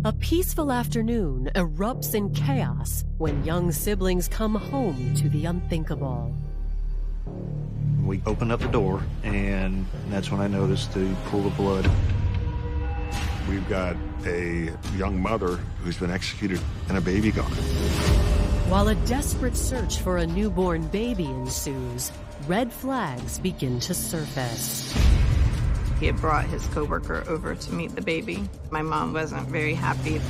A peaceful afternoon erupts in chaos when young siblings come home to the unthinkable. We opened up the door, and that's when I noticed the pool of blood. We've got a young mother who's been executed and a baby gone. While a desperate search for a newborn baby ensues, red flags begin to surface. He had brought his coworker over to meet the baby. My mom wasn't very happy.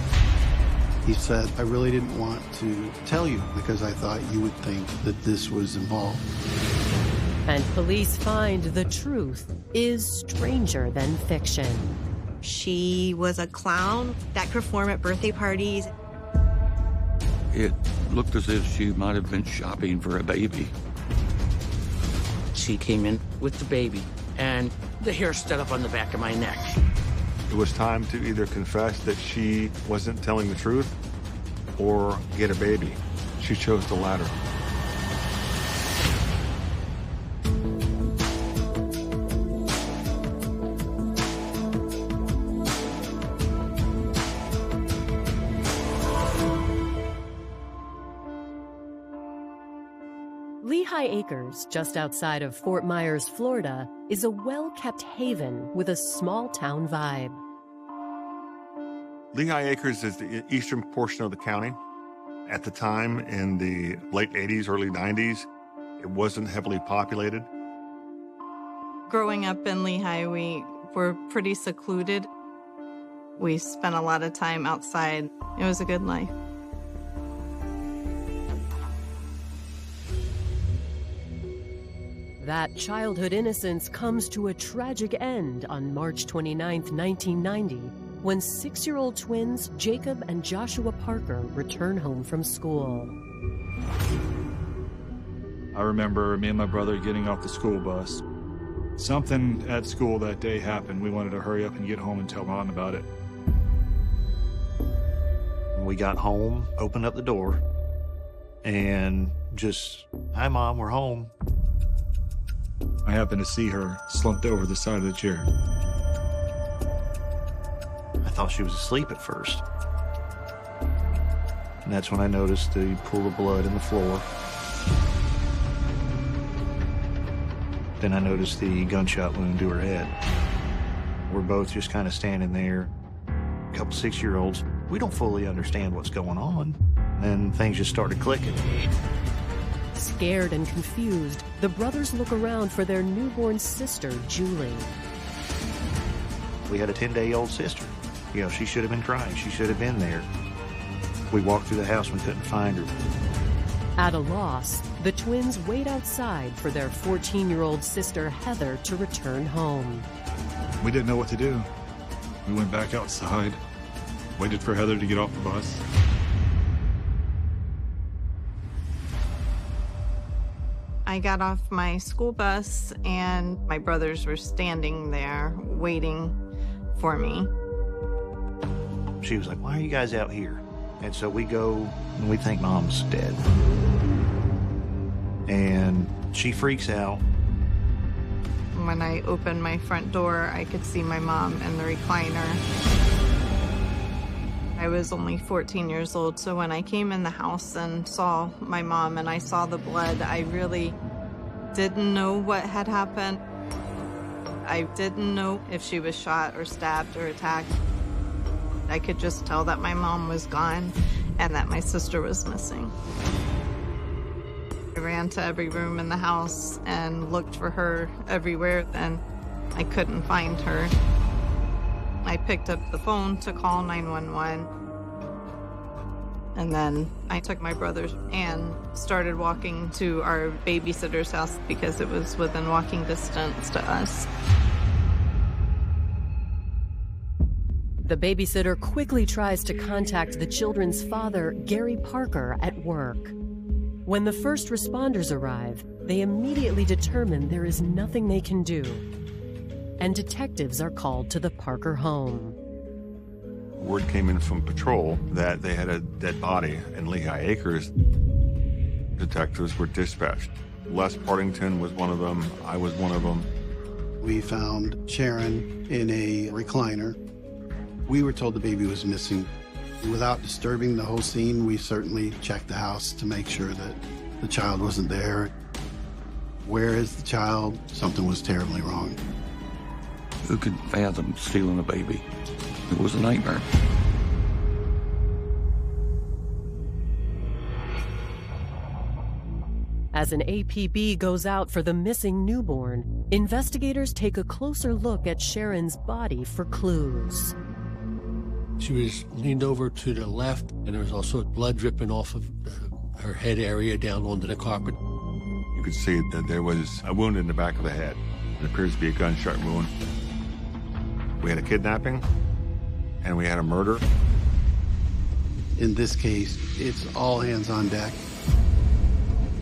He said, I really didn't want to tell you because I thought you would think that this was involved. And police find the truth is stranger than fiction. She was a clown that could perform at birthday parties. It looked as if she might have been shopping for a baby. She came in with the baby, and the hair stood up on the back of my neck. It was time to either confess that she wasn't telling the truth or get a baby. She chose the latter. Lehigh Acres, just outside of Fort Myers, Florida, is a well-kept haven with a small-town vibe. Lehigh Acres is the eastern portion of the county. At the time, in the late 80s, early 90s, it wasn't heavily populated. Growing up in Lehigh, we were pretty secluded. We spent a lot of time outside. It was a good life. That childhood innocence comes to a tragic end on March 29, 1990, when 6-year-old twins Jacob and Joshua Parker return home from school. I remember me and my brother getting off the school bus. Something at school that day happened. We wanted to hurry up and get home and tell Mom about it. When we got home, opened up the door, and just, hi, Mom, we're home. I happened to see her slumped over the side of the chair. I thought she was asleep at first. And that's when I noticed the pool of blood in the floor. Then I noticed the gunshot wound to her head. We're both just kind of standing there, a couple 6-year-olds. We don't fully understand what's going on. Then things just started clicking. Scared and confused, the brothers look around for their newborn sister, Julie. We had a 10-day-old sister. You know, she should have been crying. She should have been there. We walked through the house and couldn't find her. At a loss, the twins wait outside for their 14-year-old sister, Heather, to return home. We didn't know what to do. We went back outside, waited for Heather to get off the bus. I got off my school bus, and my brothers were standing there waiting for me. She was like, why are you guys out here? And so we go, and we think Mom's dead. And she freaks out. When I opened my front door, I could see my mom in the recliner. I was only 14 years old, so when I came in the house and saw my mom and I saw the blood, I really didn't know what had happened. I didn't know if she was shot or stabbed or attacked. I could just tell that my mom was gone and that my sister was missing. I ran to every room in the house and looked for her everywhere, and I couldn't find her. I picked up the phone to call 911. And then I took my brothers and started walking to our babysitter's house because it was within walking distance to us. The babysitter quickly tries to contact the children's father, Gary Parker, at work. When the first responders arrive, they immediately determine there is nothing they can do, and detectives are called to the Parker home. Word came in from patrol that they had a dead body in Lehigh Acres. Detectives were dispatched. Les Partington was one of them. I was one of them. We found Sharon in a recliner. We were told the baby was missing Without disturbing the whole scene, we certainly checked the house to make sure that the child wasn't there. Where is the child? Something was terribly wrong. Who could fathom stealing a baby? It was a nightmare. As an APB goes out for the missing newborn, investigators take a closer look at Sharon's body for clues. She was leaned over to the left, and there was also blood dripping off of her head area down onto the carpet. You could see that there was a wound in the back of the head. It appears to be a gunshot wound. We had a kidnapping, and we had a murder. In this case, it's all hands on deck.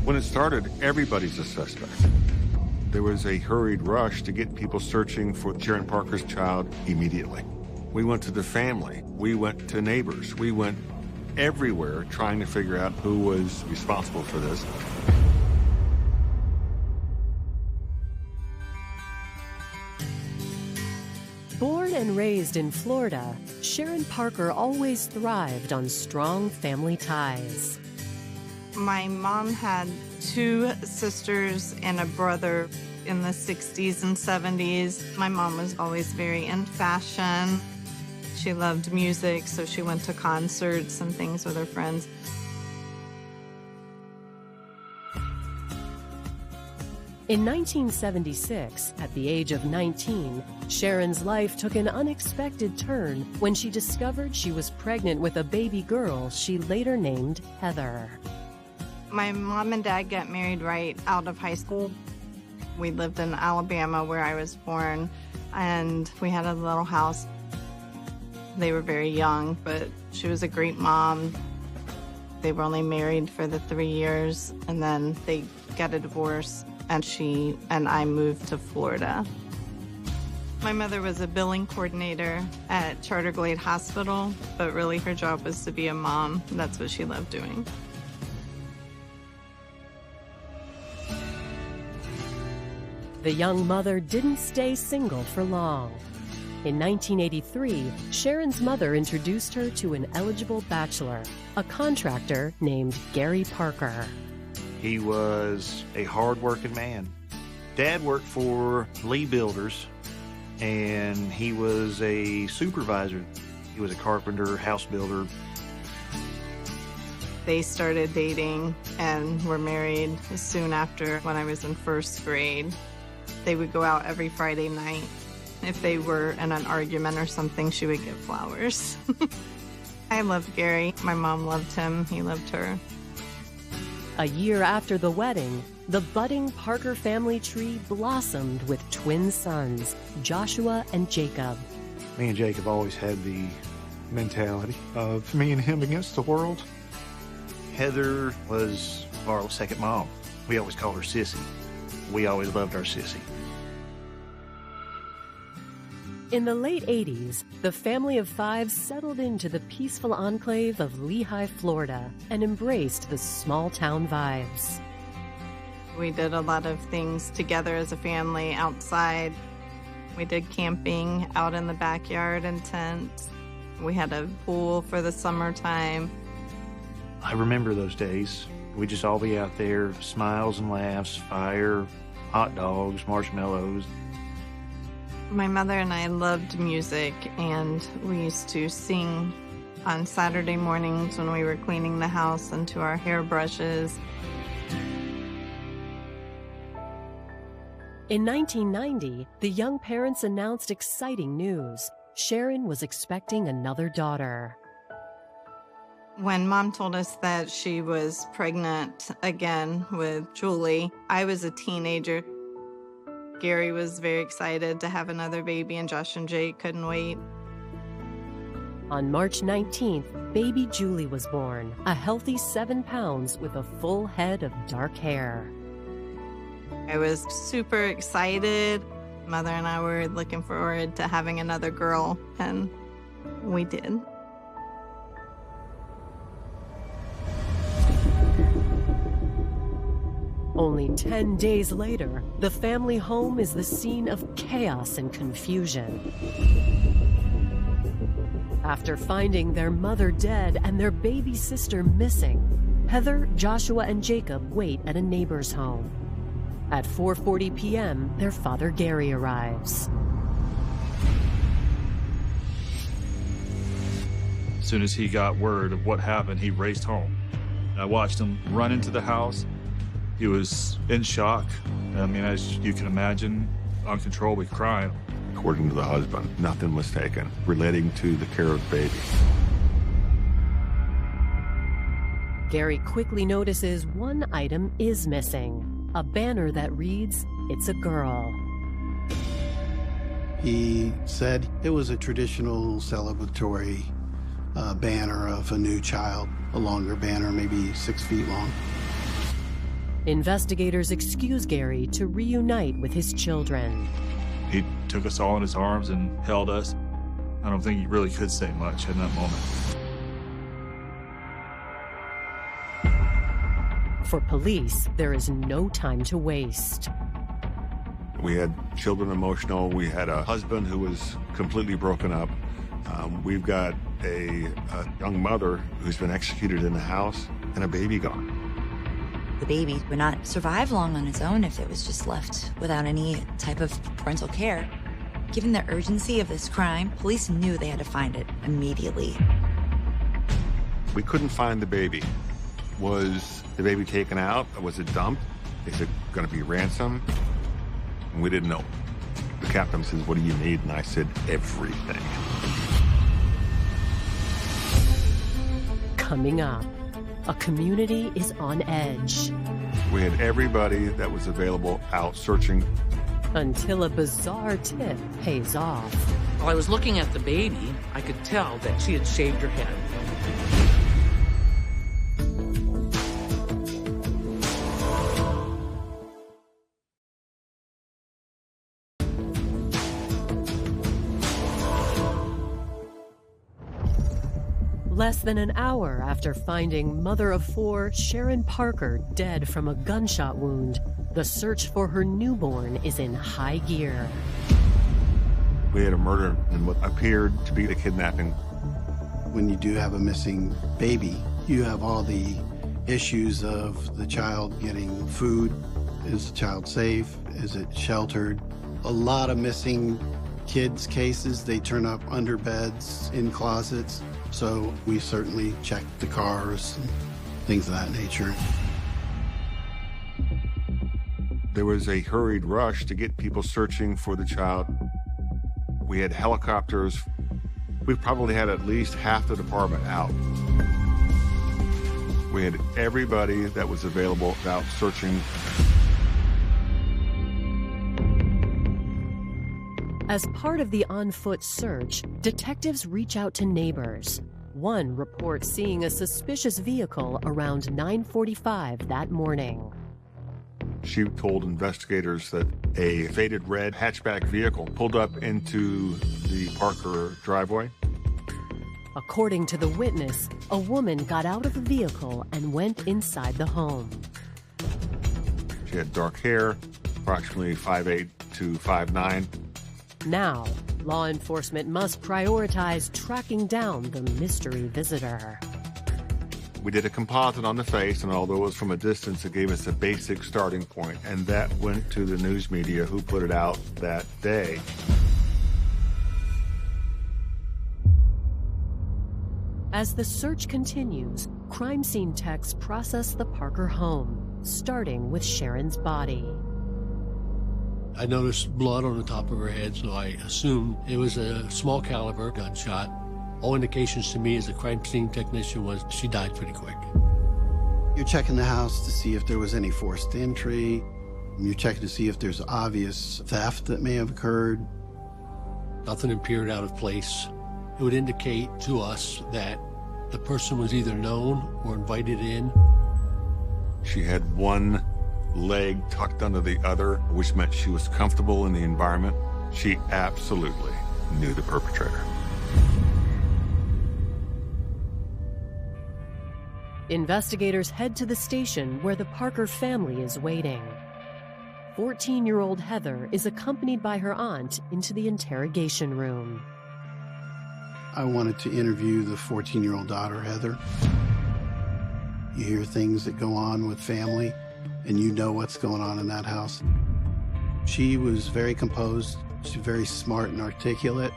When it started, everybody's a suspect. There was a hurried rush to get people searching for Sharon Parker's child immediately. We went to the family. We went to neighbors. We went everywhere trying to figure out who was responsible for this. Born and raised in Florida, Sharon Parker always thrived on strong family ties. My mom had 2 sisters and a brother in the 60s and 70s. My mom was always very in fashion. She loved music, so she went to concerts and things with her friends. In 1976, at the age of 19, Sharon's life took an unexpected turn when she discovered she was pregnant with a baby girl she later named Heather. My mom and dad got married right out of high school. We lived in Alabama, where I was born, and we had a little house. They were very young, but she was a great mom. They were only married for the 3 years, and then they got a divorce, and she and I moved to Florida. My mother was a billing coordinator at Charter Glade Hospital, but really her job was to be a mom. That's what she loved doing. The young mother didn't stay single for long. In 1983, Sharon's mother introduced her to an eligible bachelor, a contractor named Gary Parker. He was a hard-working man. Dad worked for Lee Builders, and he was a supervisor. He was a carpenter, house builder. They started dating and were married soon after, when I was in 1st grade. They would go out every Friday night. If they were in an argument or something, she would give flowers. I loved Gary. My mom loved him. He loved her. A year after the wedding, the budding Parker family tree blossomed with twin sons, Joshua and Jacob. Me and Jacob always had the mentality of me and him against the world. Heather was our second mom. We always called her Sissy. We always loved our Sissy. In the late 80s, the family of 5 settled into the peaceful enclave of Lehigh, Florida, and embraced the small-town vibes. We did a lot of things together as a family outside. We did camping out in the backyard in tents. We had a pool for the summertime. I remember those days. We'd just all be out there, smiles and laughs, fire, hot dogs, marshmallows. My mother and I loved music, and we used to sing on Saturday mornings when we were cleaning the house and to our hairbrushes. In 1990, the young parents announced exciting news. Sharon was expecting another daughter. When Mom told us that she was pregnant again with Julie, I was a teenager. Gary was very excited to have another baby, and Josh and Jake couldn't wait. On March 19th, baby Julie was born, a healthy 7 pounds with a full head of dark hair. I was super excited. Mother and I were looking forward to having another girl, and we did. Only 10 days later, the family home is the scene of chaos and confusion. After finding their mother dead and their baby sister missing, Heather, Joshua, and Jacob wait at a neighbor's home. At 4:40 p.m., their father Gary arrives. As soon as he got word of what happened, he raced home. I watched him run into the house. He was in shock. I mean, as you can imagine, uncontrollably crying. According to the husband, nothing was taken relating to the care of the baby. Gary quickly notices one item is missing, a banner that reads, "It's a girl." He said it was a traditional celebratory banner of a new child, a longer banner, maybe 6 feet long. Investigators excuse Gary to reunite with his children. He took us all in his arms and held us. I don't think he really could say much in that moment. For police, there is no time to waste. We had children emotional. We had a husband who was completely broken up. We've got a young mother who's been executed in the house and a baby gone. The baby would not survive long on its own if it was just left without any type of parental care. Given the urgency of this crime, police knew they had to find it immediately. We couldn't find the baby. Was the baby taken out? Was it dumped? Is it going to be ransom? And we didn't know. The captain says, "What do you need?" And I said, "Everything." Coming up, a community is on edge. We had everybody that was available out searching. Until a bizarre tip pays off. While I was looking at the baby, I could tell that she had shaved her head. Less than an hour after finding mother of four Sharon Parker dead from a gunshot wound, the search for her newborn is in high gear. We had a murder in what appeared to be the kidnapping. When you do have a missing baby, you have all the issues of the child getting food. Is the child safe? Is it sheltered? A lot of missing kids cases, they turn up under beds, in closets. So we certainly checked the cars and things of that nature. There was a hurried rush to get people searching for the child. We had helicopters. We probably had at least half the department out. We had everybody that was available out searching. As part of the on-foot search, detectives reach out to neighbors. One reports seeing a suspicious vehicle around 9:45 that morning. She told investigators that a faded red hatchback vehicle pulled up into the Parker driveway. According to the witness, a woman got out of the vehicle and went inside the home. She had dark hair, approximately 5'8" to 5'9". Now, law enforcement must prioritize tracking down the mystery visitor. We did a composite on the face, and although it was from a distance, it gave us a basic starting point, and that went to the news media who put it out that day. As the search continues, crime scene techs process the Parker home, starting with Sharon's body. I noticed blood on the top of her head, so I assumed it was a small caliber gunshot. All indications to me as a crime scene technician was she died pretty quick. You're checking the house to see if there was any forced entry. You're checking to see if there's obvious theft that may have occurred. Nothing appeared out of place. It would indicate to us that the person was either known or invited in. She had one leg tucked under the other, which meant she was comfortable in the environment. She absolutely knew the perpetrator. Investigators head to the station where the Parker family is waiting. 14-year-old Heather is accompanied by her aunt into the interrogation room. I wanted to interview the 14-year-old daughter, Heather. You hear things that go on with family, and you know what's going on in that house. She was very composed. She's very smart and articulate.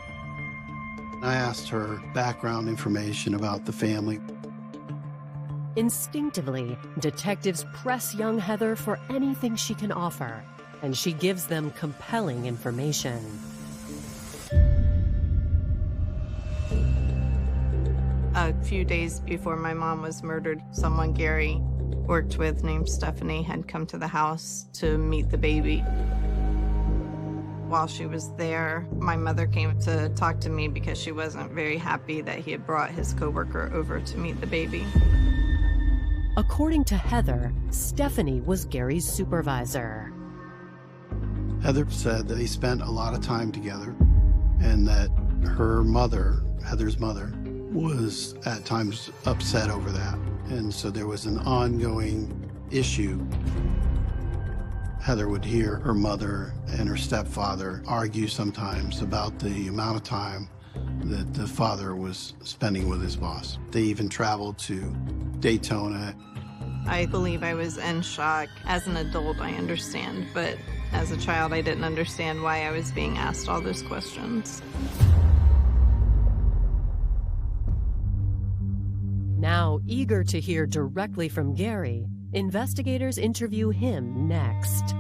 I asked her background information about the family. Instinctively, detectives press young Heather for anything she can offer, and she gives them compelling information. A few days before my mom was murdered, someone Gary worked with named Stephanie had come to the house to meet the baby. While she was there, my mother came to talk to me because she wasn't very happy that he had brought his coworker over to meet the baby. According to Heather, Stephanie was Gary's supervisor. Heather said that they spent a lot of time together and that her mother, Heather's mother, was at times upset over that. And so there was an ongoing issue. Heather would hear her mother and her stepfather argue sometimes about the amount of time that the father was spending with his boss. They even traveled to Daytona. I believe I was in shock. As an adult, I understand, but as a child, I didn't understand why I was being asked all those questions. Now eager to hear directly from Gary, investigators interview him next.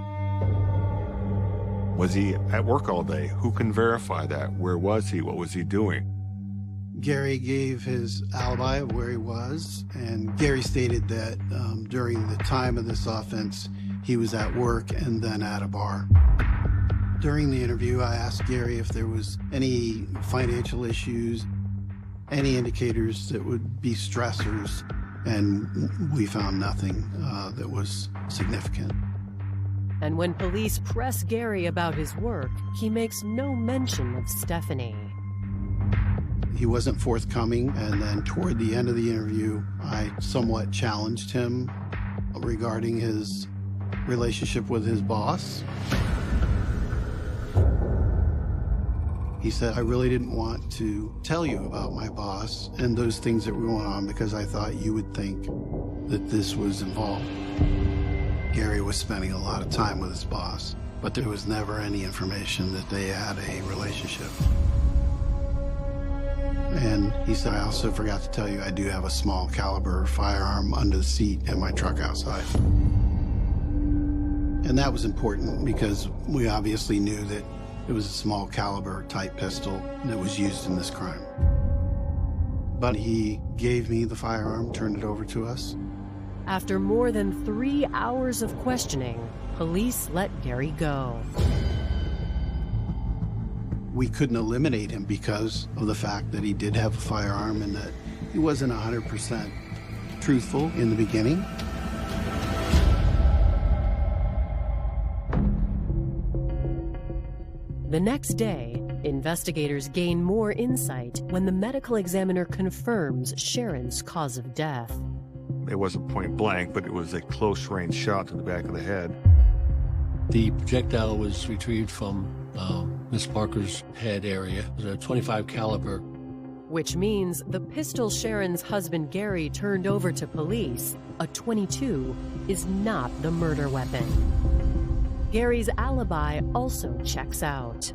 Was he at work all day? Who can verify that? Where was he? What was he doing? Gary gave his alibi of where he was, and Gary stated that during the time of this offense, he was at work and then at a bar. During the interview, I asked Gary if there was any financial issues, any indicators that would be stressors, and we found nothing that was significant. And when police press Gary about his work, he makes no mention of Stephanie. He wasn't forthcoming, and then toward the end of the interview, I somewhat challenged him regarding his relationship with his boss. He said, I really didn't want to tell you about my boss and those things that were going on because I thought you would think that this was involved. Gary was spending a lot of time with his boss, but there was never any information that they had a relationship. And he said, I also forgot to tell you I do have a small caliber firearm under the seat in my truck outside. And that was important because we obviously knew that it was a small caliber type pistol that was used in this crime. But he gave me the firearm, turned it over to us. After more than 3 hours of questioning, police let Gary go. We couldn't eliminate him because of the fact that he did have a firearm and that he wasn't 100% truthful in the beginning. The next day, investigators gain more insight when the medical examiner confirms Sharon's cause of death. It wasn't point blank, but it was a close-range shot to the back of the head. The projectile was retrieved from Miss Parker's head area. It was a .25 caliber. Which means the pistol Sharon's husband Gary turned over to police, a .22, is not the murder weapon. Gary's alibi also checks out.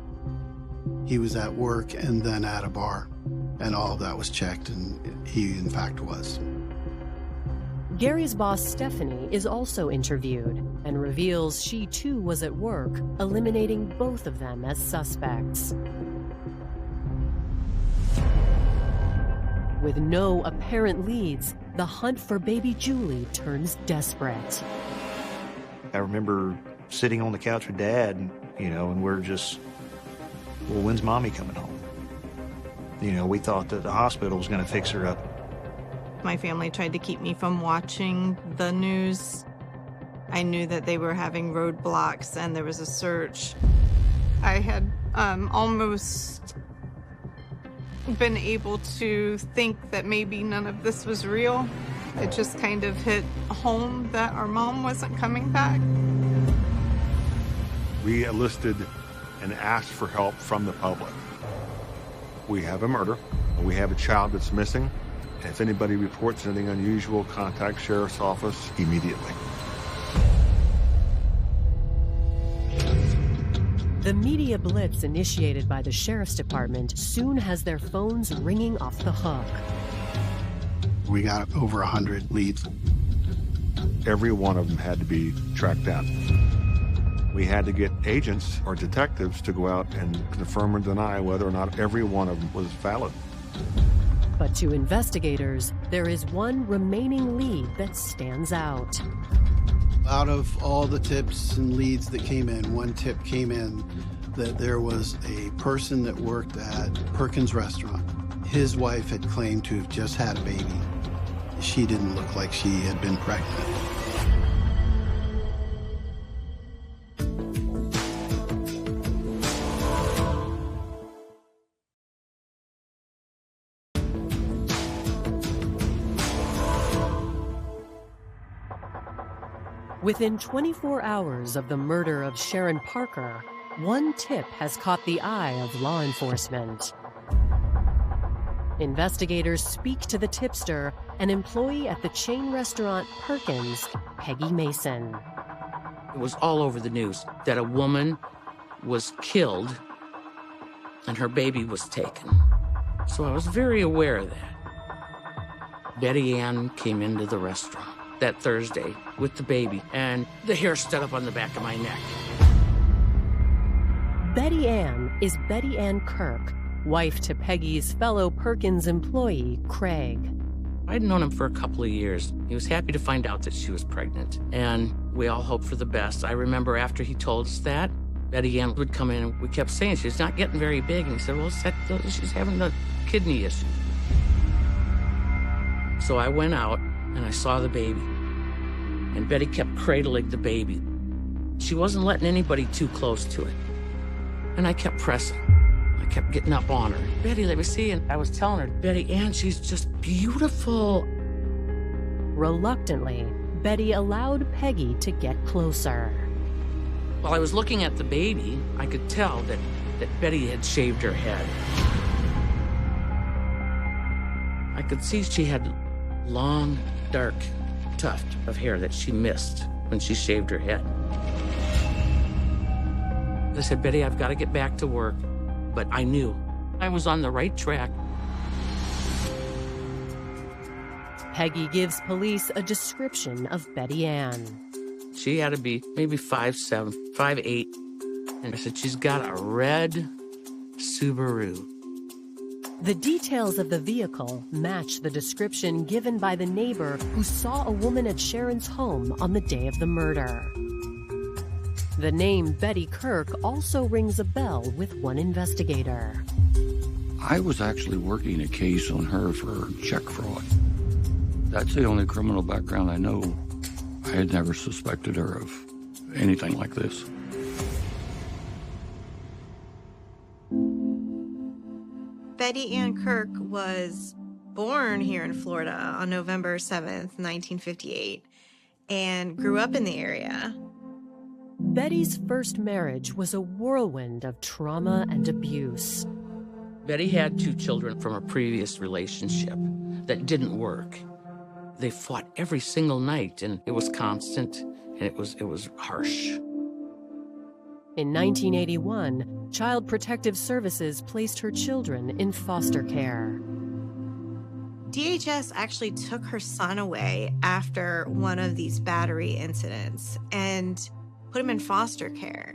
He was at work and then at a bar, and all of that was checked, and he in fact was. Gary's boss, Stephanie, is also interviewed and reveals she too was at work, eliminating both of them as suspects. With no apparent leads, the hunt for baby Julie turns desperate. I remember sitting on the couch with Dad, and we're just, well, when's Mommy coming home? We thought that the hospital was going to fix her up. My family tried to keep me from watching the news. I knew that they were having roadblocks and there was a search. I had almost been able to think that maybe none of this was real. It just kind of hit home that our mom wasn't coming back. We enlisted and asked for help from the public. We have a murder. We have a child that's missing. If anybody reports anything unusual, contact Sheriff's Office immediately. The media blitz initiated by the Sheriff's Department soon has their phones ringing off the hook. We got over 100 leads. Every one of them had to be tracked down. We had to get agents or detectives to go out and confirm or deny whether or not every one of them was valid. But to investigators, there is one remaining lead that stands out. Out of all the tips and leads that came in, one tip came in that there was a person that worked at Perkins Restaurant. His wife had claimed to have just had a baby. She didn't look like she had been pregnant. Within 24 hours of the murder of Sharon Parker, one tip has caught the eye of law enforcement. Investigators speak to the tipster, an employee at the chain restaurant Perkins, Peggy Mason. It was all over the news that a woman was killed and her baby was taken. So I was very aware of that. Betty Ann came into the restaurant that Thursday with the baby, and the hair stood up on the back of my neck. Betty Ann is Betty Ann Kirk, wife to Peggy's fellow Perkins employee, Craig. I'd known him for a couple of years. He was happy to find out that she was pregnant, and we all hoped for the best. I remember after he told us that, Betty Ann would come in, and we kept saying she's not getting very big, and he said, well, she's having a kidney issue. So I went out, and I saw the baby, and Betty kept cradling the baby. She wasn't letting anybody too close to it, and I kept pressing. I kept getting up on her. Betty, let me see. And I was telling her, Betty Ann, she's just beautiful. Reluctantly, Betty allowed Peggy to get closer. While I was looking at the baby, I could tell that Betty had shaved her head. I could see she had long, dark tuft of hair that she missed when she shaved her head. I said, Betty, I've got to get back to work. But I knew I was on the right track. Peggy gives police a description of Betty Ann. She had to be maybe 5'7", 5'8". And I said, she's got a red Subaru. The details of the vehicle match the description given by the neighbor who saw a woman at Sharon's home on the day of the murder. The name Betty Kirk also rings a bell with one investigator. I was actually working a case on her for check fraud. That's the only criminal background I know. I had never suspected her of anything like this. Betty Ann Kirk was born here in Florida on November 7th, 1958, and grew up in the area. Betty's first marriage was a whirlwind of trauma and abuse. Betty had 2 children from a previous relationship that didn't work. They fought every single night, and it was constant, and it was harsh. In 1981, Child Protective Services placed her children in foster care. DHS actually took her son away after one of these battery incidents and put him in foster care.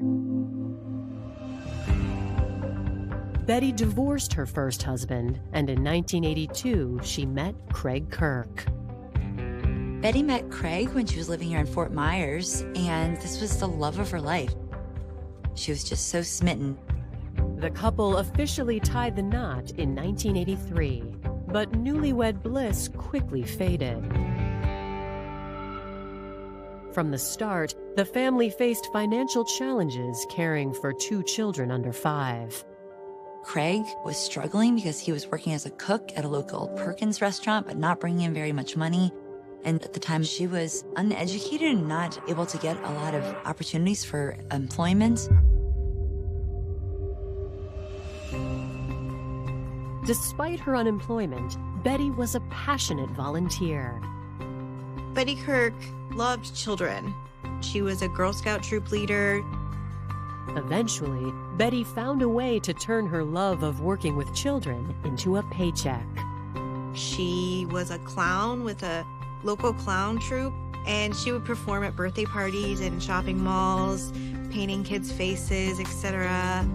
Betty divorced her first husband, and in 1982, she met Craig Kirk. Betty met Craig when she was living here in Fort Myers, and this was the love of her life. She was just so smitten. The couple officially tied the knot in 1983, but newlywed bliss quickly faded. From the start, the family faced financial challenges caring for 2 children under 5. Craig was struggling because he was working as a cook at a local Perkins restaurant, but not bringing in very much money. And at the time, she was uneducated and not able to get a lot of opportunities for employment. Despite her unemployment, Betty was a passionate volunteer. Betty Kirk loved children. She was a Girl Scout troop leader. Eventually, Betty found a way to turn her love of working with children into a paycheck. She was a clown with a local clown troupe, and she would perform at birthday parties and shopping malls, painting kids' faces, etc.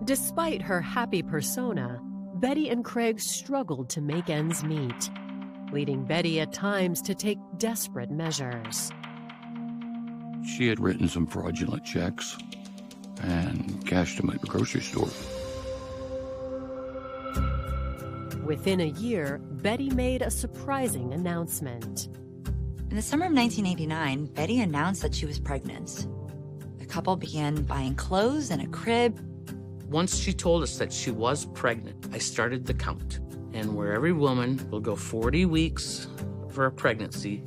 Despite her happy persona, Betty and Craig struggled to make ends meet, leading Betty at times to take desperate measures. She had written some fraudulent checks and cashed them at the grocery store. Within a year, Betty made a surprising announcement. In the summer of 1989, Betty announced that she was pregnant. The couple began buying clothes and a crib. Once she told us that she was pregnant, I started the count. And where every woman will go 40 weeks for a pregnancy,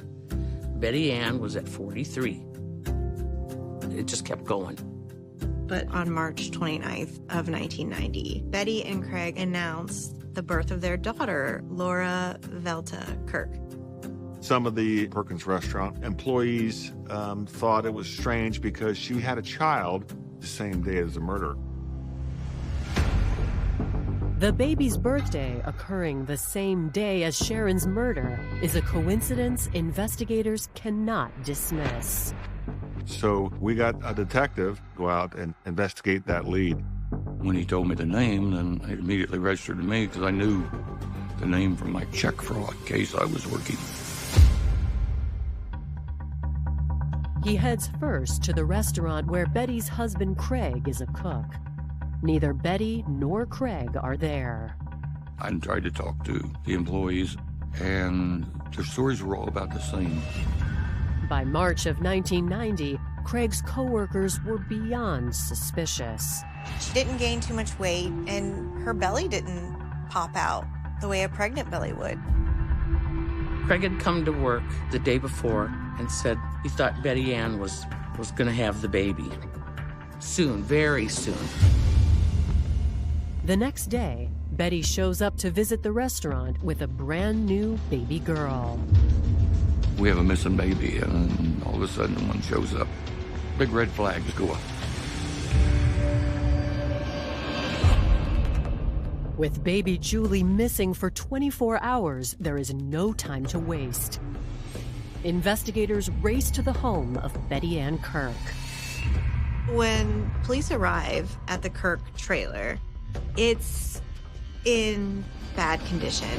Betty Ann was at 43. It just kept going. But on March 29th of 1990, Betty and Craig announced the birth of their daughter, Laura Velta Kirk. Some of the Perkins restaurant employees thought it was strange because she had a child the same day as the murder. The baby's birthday occurring the same day as Sharon's murder is a coincidence investigators cannot dismiss. So we got a detective go out and investigate that lead. When he told me the name, then it immediately registered to me because I knew the name from my check fraud case I was working. He heads first to the restaurant where Betty's husband Craig is a cook. Neither Betty nor Craig are there. I tried to talk to the employees, and their stories were all about the same. By March of 1990, Craig's coworkers were beyond suspicious. She didn't gain too much weight, and her belly didn't pop out the way a pregnant belly would. Craig had come to work the day before and said he thought Betty Ann was going to have the baby. Soon, very soon. The next day, Betty shows up to visit the restaurant with a brand new baby girl. We have a missing baby, and all of a sudden one shows up. Big red flags go up. With baby Julie missing for 24 hours, there is no time to waste. Investigators race to the home of Betty Ann Kirk. When police arrive at the Kirk trailer, it's in bad condition.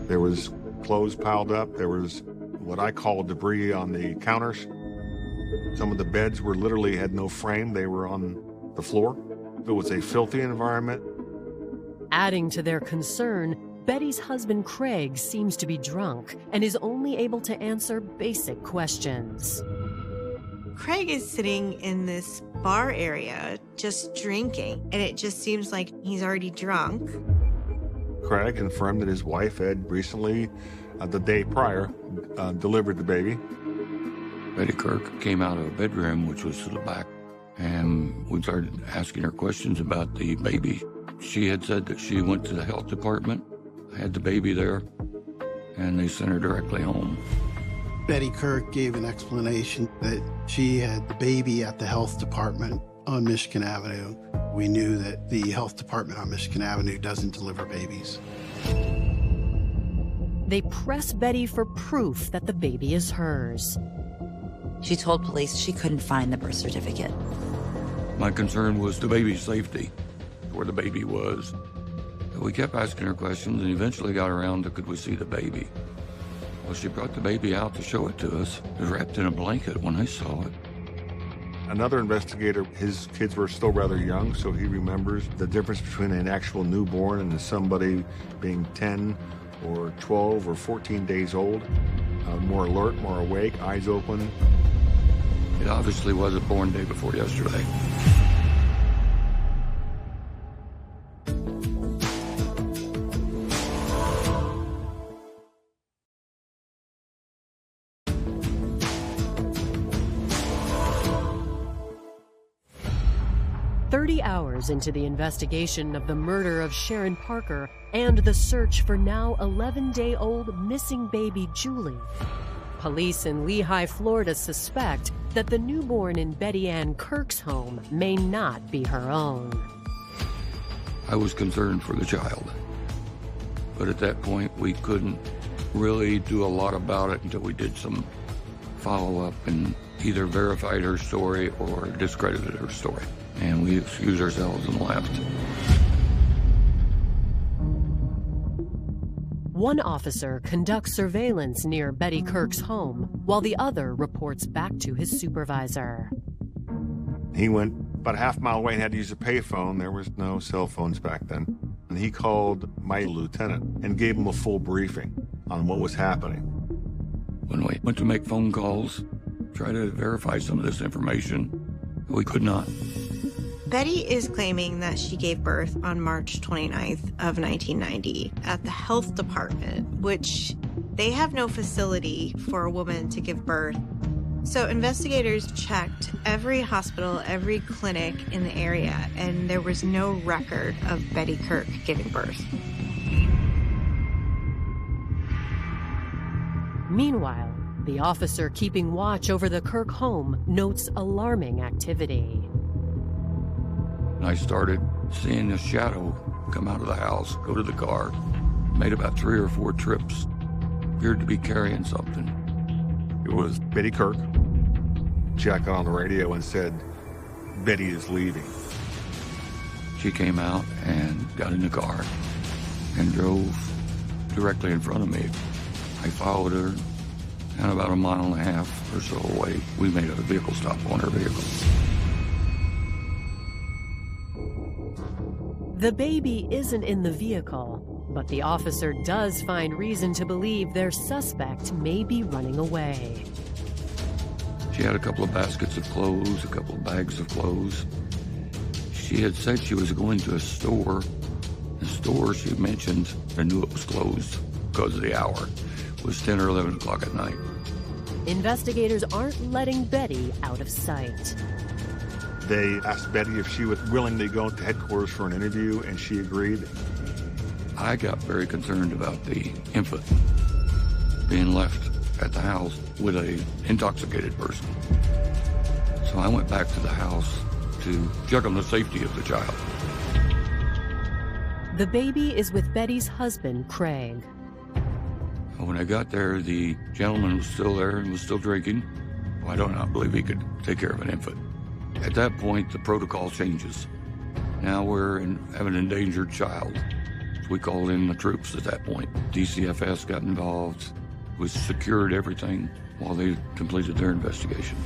There was clothes piled up. There was what I call debris on the counters. Some of the beds were literally had no frame. They were on the floor. It was a filthy environment. Adding to their concern, Betty's husband Craig seems to be drunk and is only able to answer basic questions. Craig is sitting in this bar area just drinking, and it just seems like he's already drunk. Craig confirmed that his wife had recently, the day prior, delivered the baby. Betty Kirk came out of a bedroom, which was to the back, and we started asking her questions about the baby. She had said that she went to the health department, had the baby there, and they sent her directly home. Betty Kirk gave an explanation that she had the baby at the health department on Michigan Avenue. We knew that the health department on Michigan Avenue doesn't deliver babies. They press Betty for proof that the baby is hers. She told police she couldn't find the birth certificate. My concern was the baby's safety, where the baby was. We kept asking her questions and eventually got around to could we see the baby. Well, she brought the baby out to show it to us. It was wrapped in a blanket when I saw it. Another investigator, his kids were still rather young, so he remembers the difference between an actual newborn and somebody being 10 or 12 or 14 days old, more alert, more awake, eyes open. It obviously wasn't born day before yesterday. 30 hours into the investigation of the murder of Sharon Parker and the search for now 11-day-old missing baby Julie, police in Lehigh, Florida suspect that the newborn in Betty Ann Kirk's home may not be her own. I was concerned for the child, but at that point we couldn't really do a lot about it until we did some follow-up and either verified her story or discredited her story. And we excused ourselves and left. One officer conducts surveillance near Betty Kirk's home, while the other reports back to his supervisor. He went about a half mile away and had to use a payphone. There was no cell phones back then. And he called my lieutenant and gave him a full briefing on what was happening. When we went to make phone calls, try to verify some of this information, we could not. Betty is claiming that she gave birth on March 29th of 1990 at the health department, which they have no facility for a woman to give birth. So investigators checked every hospital, every clinic in the area, and there was no record of Betty Kirk giving birth. Meanwhile, the officer keeping watch over the Kirk home notes alarming activity. I started seeing a shadow come out of the house, go to the car, made about 3 or 4 trips, appeared to be carrying something. It was Betty Kirk. Jack got on the radio and said, Betty is leaving. She came out and got in the car and drove directly in front of me. I followed her, and about 1.5 miles or so away, we made a vehicle stop on her vehicle. The baby isn't in the vehicle, but the officer does find reason to believe their suspect may be running away. She had a couple of baskets of clothes, a couple of bags of clothes. She had said she was going to a store. The store she mentioned, I knew it was closed because of the hour. It was 10 or 11 o'clock at night. Investigators aren't letting Betty out of sight. They asked Betty if she was willing to go to headquarters for an interview, and she agreed. I got very concerned about the infant being left at the house with an intoxicated person. So I went back to the house to check on the safety of the child. The baby is with Betty's husband, Craig. When I got there, the gentleman was still there and was still drinking. I do not believe he could take care of an infant. At that point, the protocol changes. Now have an endangered child. We called in the troops at that point. DCFS got involved. We secured everything while they completed their investigation.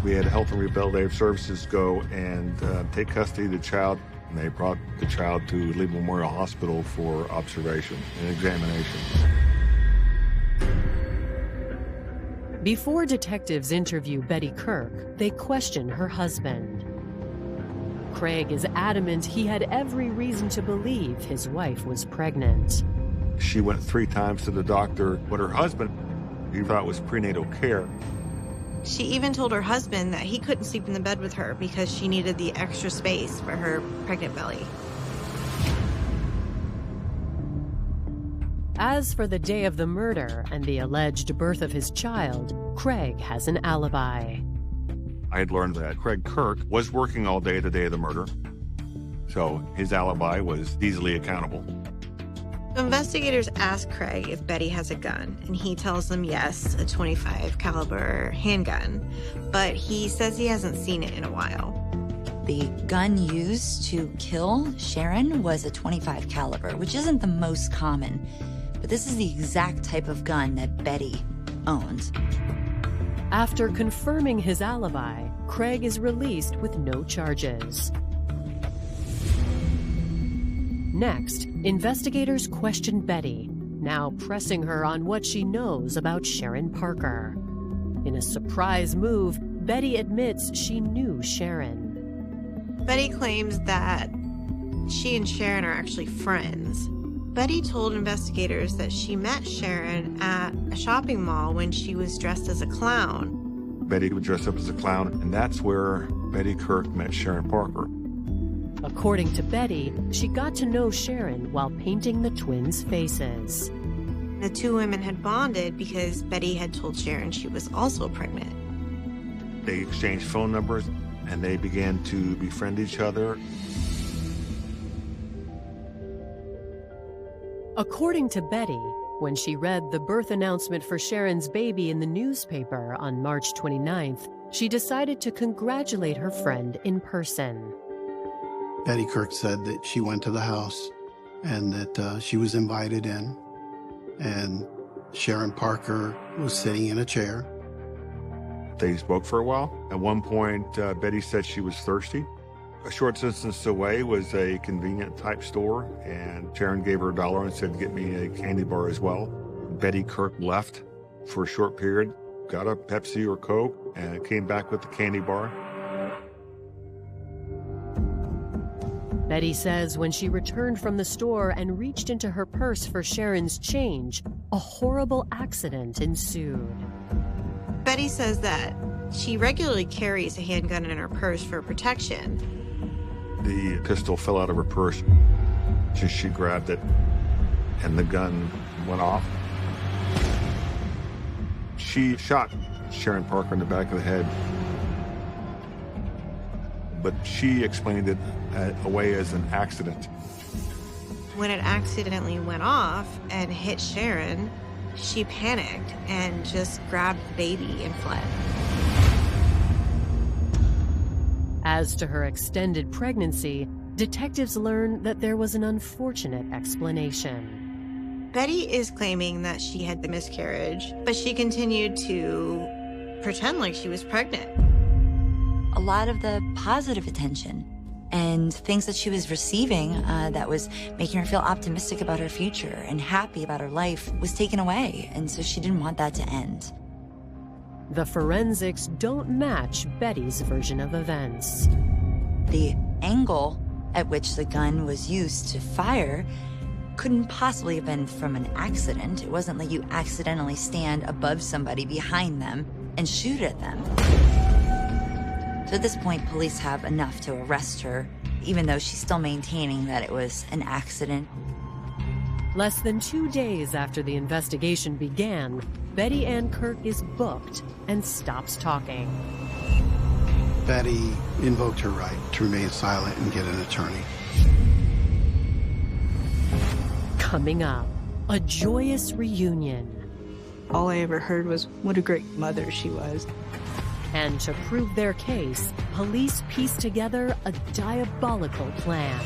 We had Health and Rehabilitative Services go and take custody of the child, and they brought the child to Lee Memorial Hospital for observation and examination. Before detectives interview Betty Kirk, they question her husband. Craig is adamant he had every reason to believe his wife was pregnant. She went 3 times to the doctor, but her husband, he thought was prenatal care. She even told her husband that he couldn't sleep in the bed with her because she needed the extra space for her pregnant belly. As for the day of the murder and the alleged birth of his child, Craig has an alibi. I had learned that Craig Kirk was working all day the day of the murder, so his alibi was easily accountable. Investigators ask Craig if Betty has a gun, and he tells them yes, a .25 caliber handgun, but he says he hasn't seen it in a while. The gun used to kill Sharon was a .25 caliber, which isn't the most common, but this is the exact type of gun that Betty owned. After confirming his alibi, Craig is released with no charges. Next, investigators question Betty, now pressing her on what she knows about Sharon Parker. In a surprise move, Betty admits she knew Sharon. Betty claims that she and Sharon are actually friends. Betty told investigators that she met Sharon at a shopping mall when she was dressed as a clown. Betty would dress up as a clown, and that's where Betty Kirk met Sharon Parker. According to Betty, she got to know Sharon while painting the twins' faces. The two women had bonded because Betty had told Sharon she was also pregnant. They exchanged phone numbers, and they began to befriend each other. According to Betty, when she read the birth announcement for Sharon's baby in the newspaper on March 29th, she decided to congratulate her friend in person. Betty Kirk said that she went to the house and that she was invited in, and Sharon Parker was sitting in a chair. They spoke for a while. At one point, Betty said she was thirsty. A short distance away was a convenient type store, and Sharon gave her $1 and said, "Get me a candy bar as well." Betty Kirk left for a short period, got a Pepsi or Coke, and came back with the candy bar. Betty says when she returned from the store and reached into her purse for Sharon's change, a horrible accident ensued. Betty says that she regularly carries a handgun in her purse for protection. The pistol fell out of her purse. She grabbed it, and the gun went off. She shot Sharon Parker in the back of the head, but she explained it away as an accident. When it accidentally went off and hit Sharon, she panicked and just grabbed the baby and fled. As to her extended pregnancy, detectives learned that there was an unfortunate explanation. Betty is claiming that she had the miscarriage, but she continued to pretend like she was pregnant. A lot of the positive attention and things that she was receiving that was making her feel optimistic about her future and happy about her life was taken away, and so she didn't want that to end. The forensics don't match Betty's version of events. The angle at which the gun was used to fire couldn't possibly have been from an accident. It wasn't like you accidentally stand above somebody behind them and shoot at them. So at this point, police have enough to arrest her, even though she's still maintaining that it was an accident. Less than 2 days after the investigation began, Betty Ann Kirk is booked and stops talking. Betty invoked her right to remain silent and get an attorney. Coming up, a joyous reunion. All I ever heard was what a great mother she was. And to prove their case, police pieced together a diabolical plan.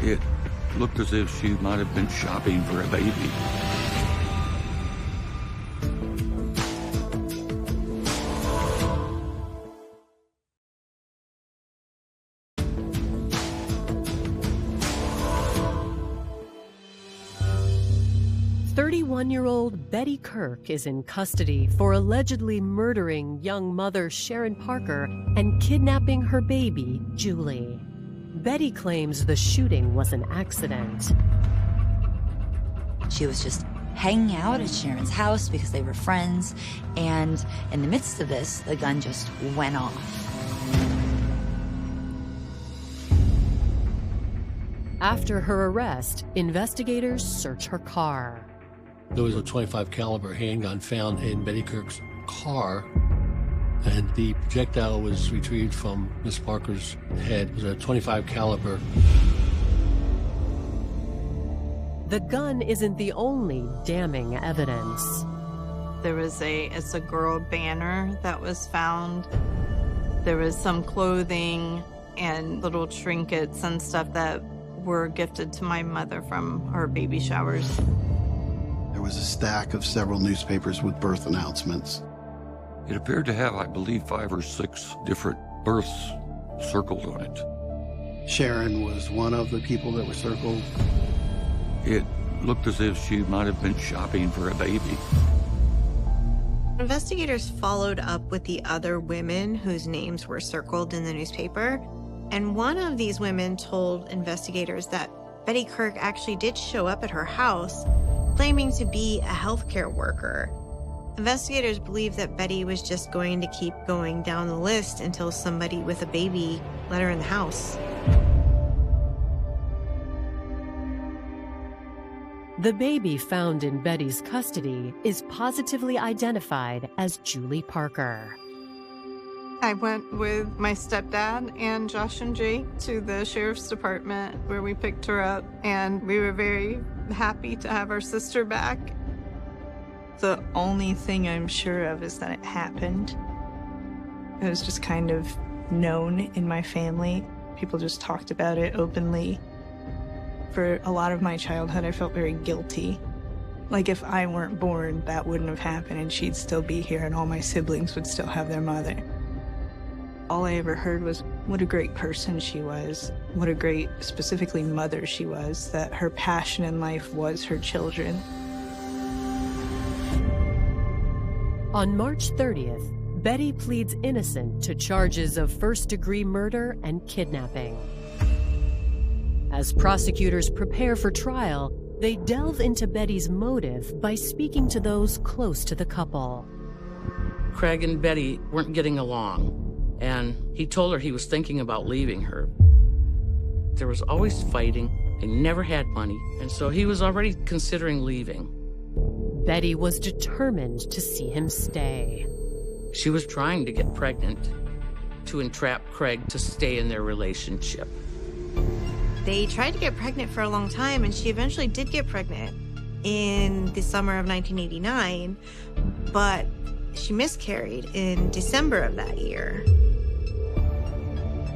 It looked as if she might have been shopping for a baby. Year-old Betty Kirk is in custody for allegedly murdering young mother Sharon Parker and kidnapping her baby, Julie. Betty claims the shooting was an accident. She was just hanging out at Sharon's house because they were friends, and in the midst of this, the gun just went off. After her arrest, investigators search her car. There was a .25 caliber handgun found in Betty Kirk's car, and the projectile was retrieved from Miss Parker's head. It was a .25 caliber. The gun isn't the only damning evidence. There was it's a girl banner that was found. There was some clothing and little trinkets and stuff that were gifted to my mother from her baby showers. There was a stack of several newspapers with birth announcements. It appeared to have, I believe, 5 or 6 different births circled on it. Sharon was one of the people that were circled. It looked as if she might have been shopping for a baby. Investigators followed up with the other women whose names were circled in the newspaper, and one of these women told investigators that Betty Kirk actually did show up at her house claiming to be a healthcare worker. Investigators believe that Betty was just going to keep going down the list until somebody with a baby let her in the house. The baby found in Betty's custody is positively identified as Julie Parker. I went with my stepdad and Josh and Jake to the sheriff's department where we picked her up, and we were very happy to have our sister back. The only thing I'm sure of is that it happened. It was just kind of known in my family. People just talked about it openly. For a lot of my childhood, I felt very guilty. Like if I weren't born, that wouldn't have happened and she'd still be here and all my siblings would still have their mother. All I ever heard was what a great person she was, what a great, specifically mother she was, that her passion in life was her children. On March 30th, Betty pleads innocent to charges of first-degree murder and kidnapping. As prosecutors prepare for trial, they delve into Betty's motive by speaking to those close to the couple. Craig and Betty weren't getting along, and he told her he was thinking about leaving her. There was always fighting, they never had money, and so he was already considering leaving. Betty was determined to see him stay. She was trying to get pregnant to entrap Craig to stay in their relationship. They tried to get pregnant for a long time, and she eventually did get pregnant in the summer of 1989, but she miscarried in December of that year.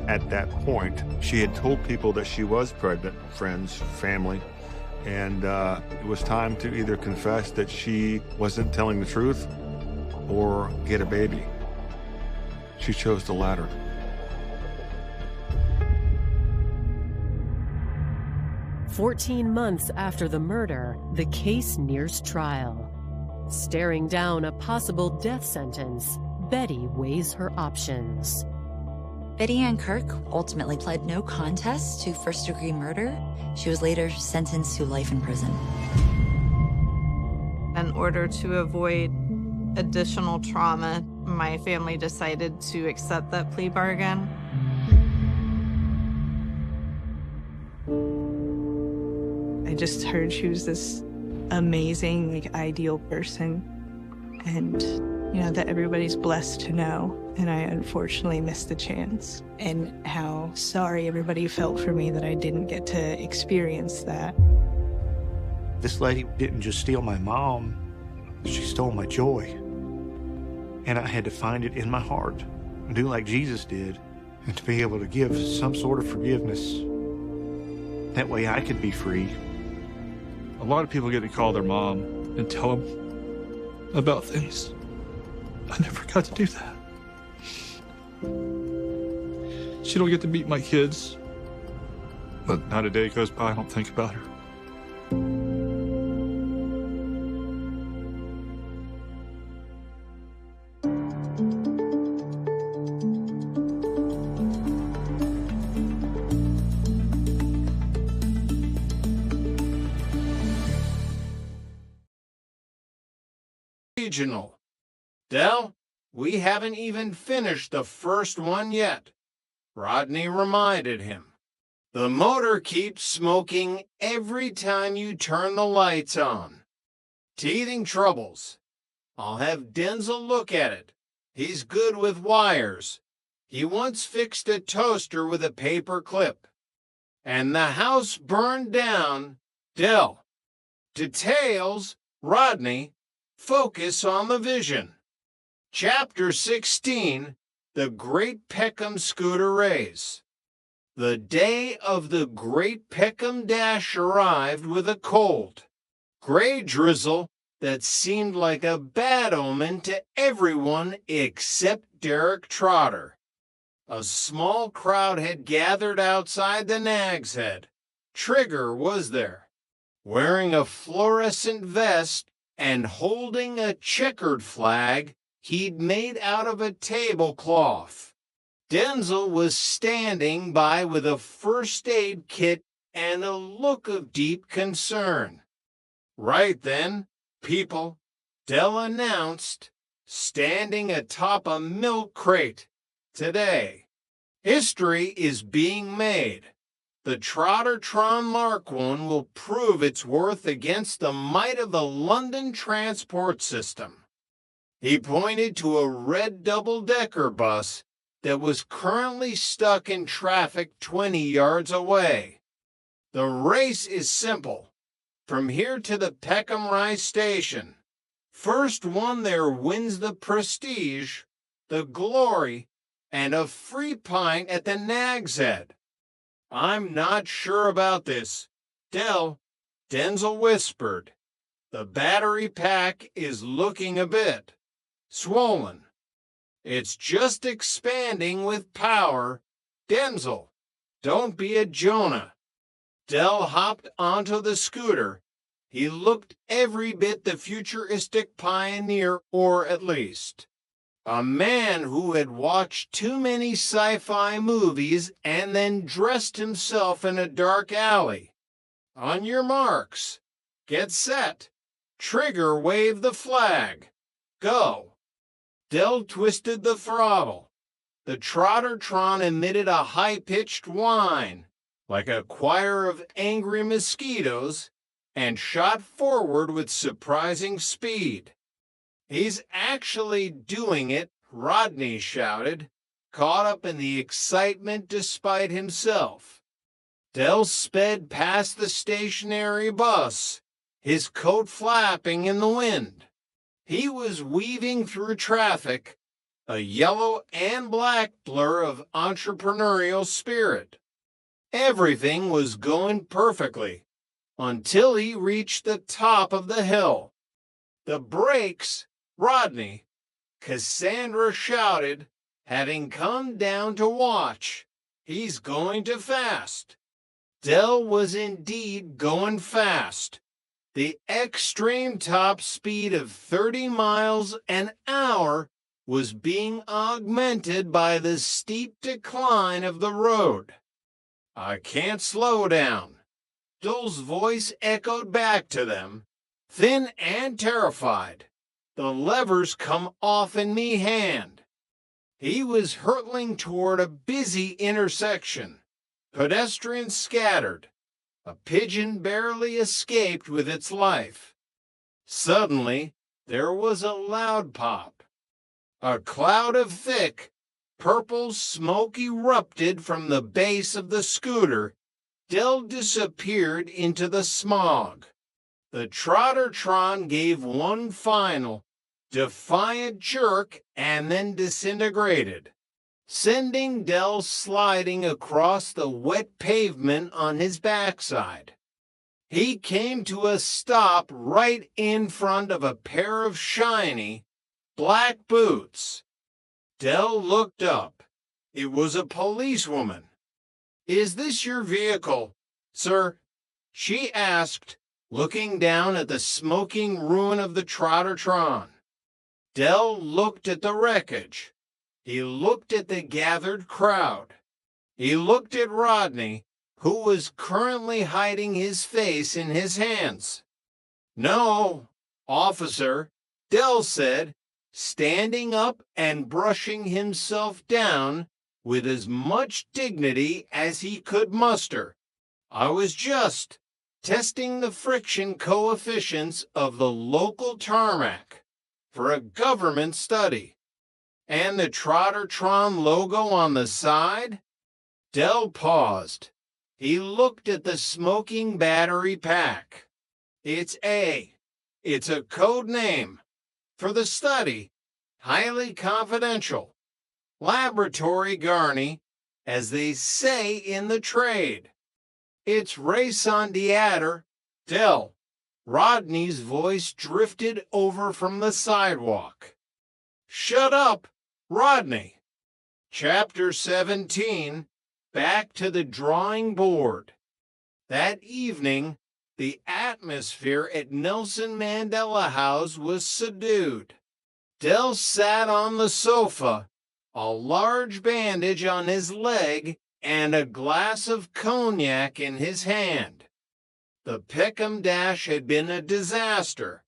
At that point, she had told people that she was pregnant, friends, family, and it was time to either confess that she wasn't telling the truth or get a baby. She chose the latter. "14 months after the murder, the case nears trial. Staring down a possible death sentence, Betty weighs her options. Betty Ann Kirk ultimately pled no contest to first-degree murder. She was later sentenced to life in prison. In order to avoid additional trauma, my family decided to accept that plea bargain. I just heard she was this amazing, ideal person, and, that everybody's blessed to know. And I unfortunately missed the chance. And how sorry everybody felt for me that I didn't get to experience that. This lady didn't just steal my mom, she stole my joy. And I had to find it in my heart, and do like Jesus did, and to be able to give some sort of forgiveness. That way I could be free. A lot of people get to call their mom and tell them about things. I never got to do that. She don't get to meet my kids, but not a day goes by I don't think about her. Regional. Del, we haven't even finished the first one yet. Rodney reminded him. The motor keeps smoking every time you turn the lights on. Teething troubles. I'll have Denzel look at it. He's good with wires. He once fixed a toaster with a paper clip. And the house burned down. Del. Details, Rodney. Focus on the vision. Chapter 16, The Great Peckham Scooter Race. The day of the Great Peckham Dash arrived with a cold, gray drizzle that seemed like a bad omen to everyone except Derek Trotter. A small crowd had gathered outside the Nag's Head. Trigger was there, wearing a fluorescent vest and holding a checkered flag he'd made out of a tablecloth. Denzel was standing by with a first aid kit and a look of deep concern. Right then, people, Dell announced, standing atop a milk crate. Today, history is being made. The Trottertron Mark I will prove its worth against the might of the London transport system. He pointed to a red double-decker bus that was currently stuck in traffic 20 yards away. The race is simple. From here to the Peckham Rise station, first one there wins the prestige, the glory, and a free pint at the Nag's Head. I'm not sure about this, Denzel whispered. The battery pack is looking a bit swollen. It's just expanding with power. Denzel, don't be a Jonah. Dell hopped onto the scooter. He looked every bit the futuristic pioneer, or at least a man who had watched too many sci-fi movies and then dressed himself in a dark alley. On your marks, get set, trigger wave the flag, go. Dell twisted the throttle. The Trottertron emitted a high-pitched whine, like a choir of angry mosquitoes, and shot forward with surprising speed. He's actually doing it, Rodney shouted, caught up in the excitement despite himself. Dell sped past the stationary bus, his coat flapping in the wind. He was weaving through traffic, a yellow and black blur of entrepreneurial spirit. Everything was going perfectly until he reached the top of the hill. The brakes, Rodney, Cassandra shouted, having come down to watch. He's going too fast. Dell was indeed going fast. The extreme top speed of 30 miles an hour was being augmented by the steep decline of the road. I can't slow down. Dell's voice echoed back to them, thin and terrified. The levers come off in me hand. He was hurtling toward a busy intersection. Pedestrians scattered. A pigeon barely escaped with its life. Suddenly, there was a loud pop. A cloud of thick, purple smoke erupted from the base of the scooter. Dell disappeared into the smog. The Trottertron gave one final, defiant jerk and then disintegrated, sending Dell sliding across the wet pavement on his backside. He came to a stop right in front of a pair of shiny, black boots. Dell looked up. It was a policewoman. "Is this your vehicle, sir?" she asked, looking down at the smoking ruin of the Trottertron. Dell looked at the wreckage. He looked at the gathered crowd. He looked at Rodney, who was currently hiding his face in his hands. "No, officer," Dell said, standing up and brushing himself down with as much dignity as he could muster. "I was just testing the friction coefficients of the local tarmac for a government study. And the Trottertron logo on the side?" Dell paused. He looked at the smoking battery pack. It's a code name for the study, highly confidential. Laboratory Garney, as they say in the trade. It's raison d'être, Dell. Rodney's voice drifted over from the sidewalk. "Shut up, Rodney." Chapter 17, Back to the Drawing Board. That evening, the atmosphere at Nelson Mandela House was subdued. Dell sat on the sofa, a large bandage on his leg and a glass of cognac in his hand. The Peckham Dash had been a disaster.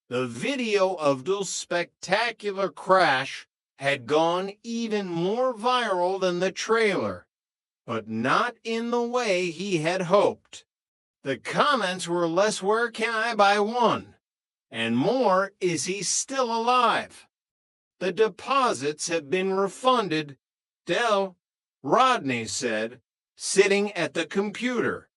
The video of the spectacular crash had gone even more viral than the trailer, but not in the way he had hoped. The comments were less "where can I buy one?" and more "is he still alive?" The deposits have been refunded, Rodney said, sitting at the computer.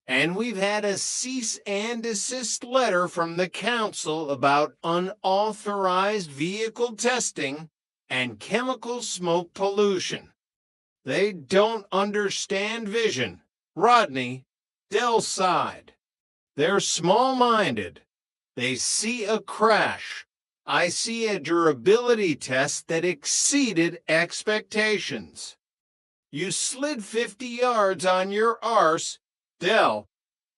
And we've had a cease and desist letter from the council about unauthorized vehicle testing and chemical smoke pollution. They don't understand vision, Rodney, Dell sighed. They're small-minded. They see a crash. I see a durability test that exceeded expectations. You slid 50 yards on your arse, Dell.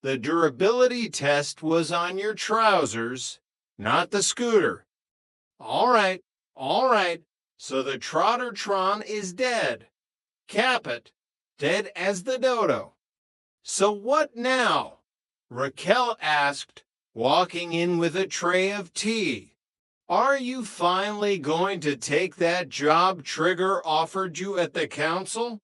The durability test was on your trousers, not the scooter. All right. So the Trottertron is dead. Caput, dead as the dodo. So what now? Raquel asked, walking in with a tray of tea. Are you finally going to take that job Trigger offered you at the council?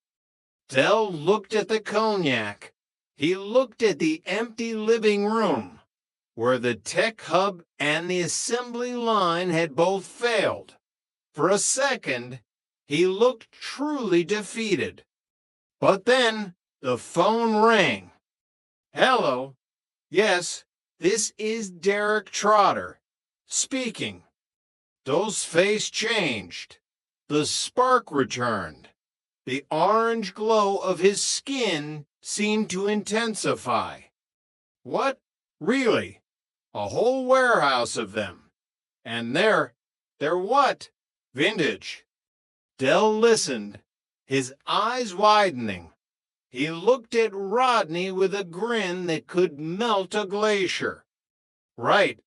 Dell looked at the cognac. He looked at the empty living room, where the tech hub and the assembly line had both failed. For a second, he looked truly defeated. But then the phone rang. Hello. Yes, this is Derek Trotter, speaking. Dell's face changed. The spark returned. The orange glow of his skin seemed to intensify. What? Really? A whole warehouse of them. And they're what? Vintage. Dell listened, his eyes widening. He looked at Rodney with a grin that could melt a glacier. Right.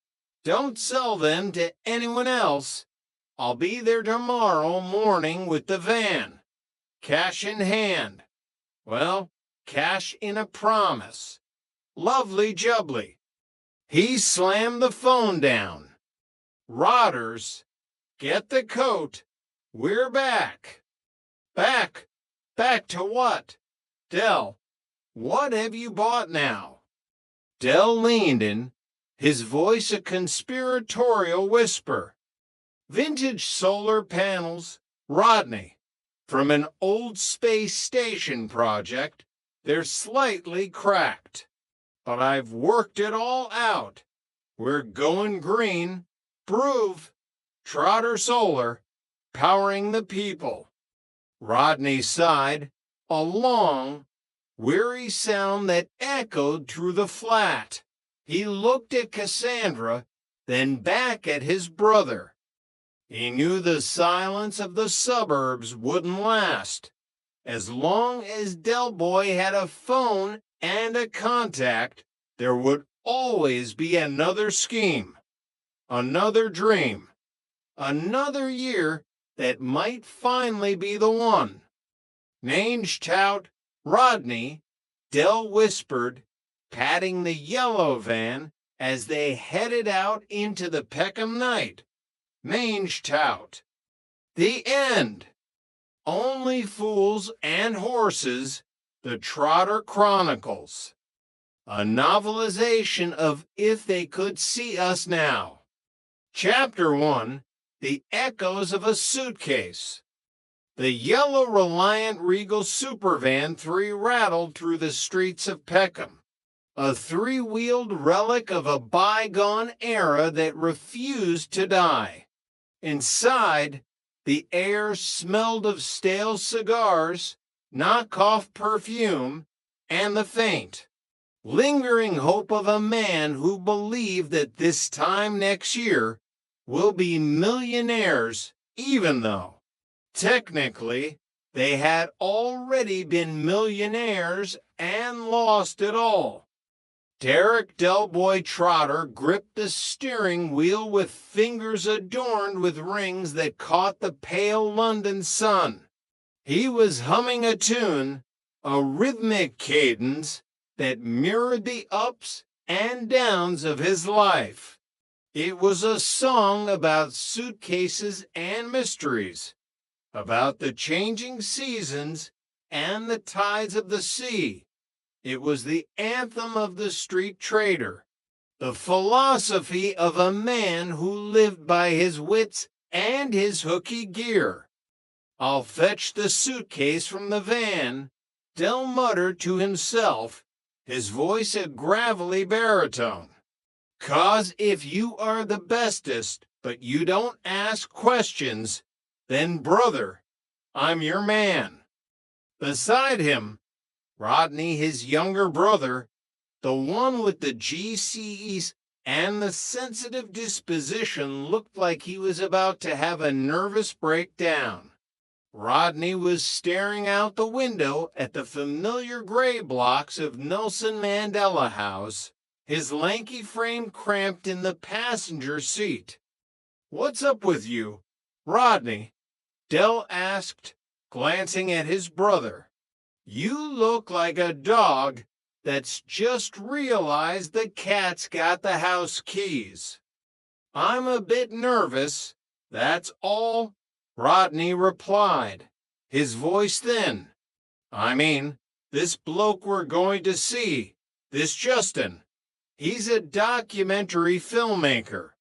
Don't sell them to anyone else. I'll be there tomorrow morning with the van. Cash in hand. Well, cash in a promise. Lovely jubbly. He slammed the phone down. Rotters, get the coat. We're back. Back? Back to what? Dell, what have you bought now? Dell leaned in, his voice a conspiratorial whisper. Vintage solar panels, Rodney. From an old space station project, they're slightly cracked. But I've worked it all out. We're going green. Prove. Trotter Solar, powering the people. Rodney sighed, a long, weary sound that echoed through the flat. He looked at Cassandra, then back at his brother. He knew the silence of the suburbs wouldn't last. As long as Del Boy had a phone and a contact, there would always be another scheme, another dream, another year that might finally be the one. Mange tout, Rodney, Del whispered, patting the yellow van as they headed out into the Peckham night. Mange tout. The end. Only Fools and Horses, the Trotter Chronicles. A novelization of If They Could See Us Now. Chapter 1, The Echoes of a Suitcase. The yellow Reliant Regal Supervan 3 rattled through the streets of Peckham, a three-wheeled relic of a bygone era that refused to die. Inside, the air smelled of stale cigars, knockoff perfume, and the faint, lingering hope of a man who believed that this time next year we'll be millionaires, even though, technically, they had already been millionaires and lost it all. Derek Delboy Trotter gripped the steering wheel with fingers adorned with rings that caught the pale London sun. He was humming a tune, a rhythmic cadence that mirrored the ups and downs of his life. It was a song about suitcases and mysteries, about the changing seasons and the tides of the sea. It was the anthem of the street trader, the philosophy of a man who lived by his wits and his hooky gear. "I'll fetch the suitcase from the van," Del muttered to himself, his voice a gravelly baritone. "'Cause if you are the bestest, but you don't ask questions, then, brother, I'm your man." Beside him, Rodney, his younger brother, the one with the GCs and the sensitive disposition, looked like he was about to have a nervous breakdown. Rodney was staring out the window at the familiar gray blocks of Nelson Mandela House, his lanky frame cramped in the passenger seat. "What's up with you, Rodney?" Del asked, glancing at his brother. "You look like a dog that's just realized the cat's got the house keys." "I'm a bit nervous, that's all," Rodney replied, his voice thin. "I mean, this bloke we're going to see, this Justin, he's a documentary filmmaker.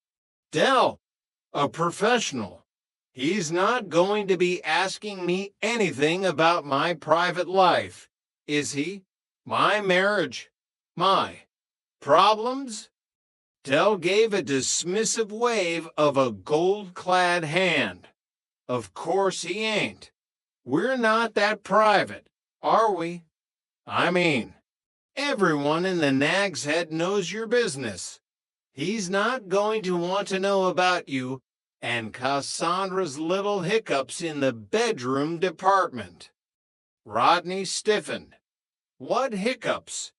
Del, a professional. He's not going to be asking me anything about my private life, is he? My marriage? My problems?" Del gave a dismissive wave of a gold-clad hand. "Of course he ain't. We're not that private, are we? I mean, everyone in the Nag's Head knows your business. He's not going to want to know about you and Cassandra's little hiccups in the bedroom department." Rodney stiffened. "What hiccups?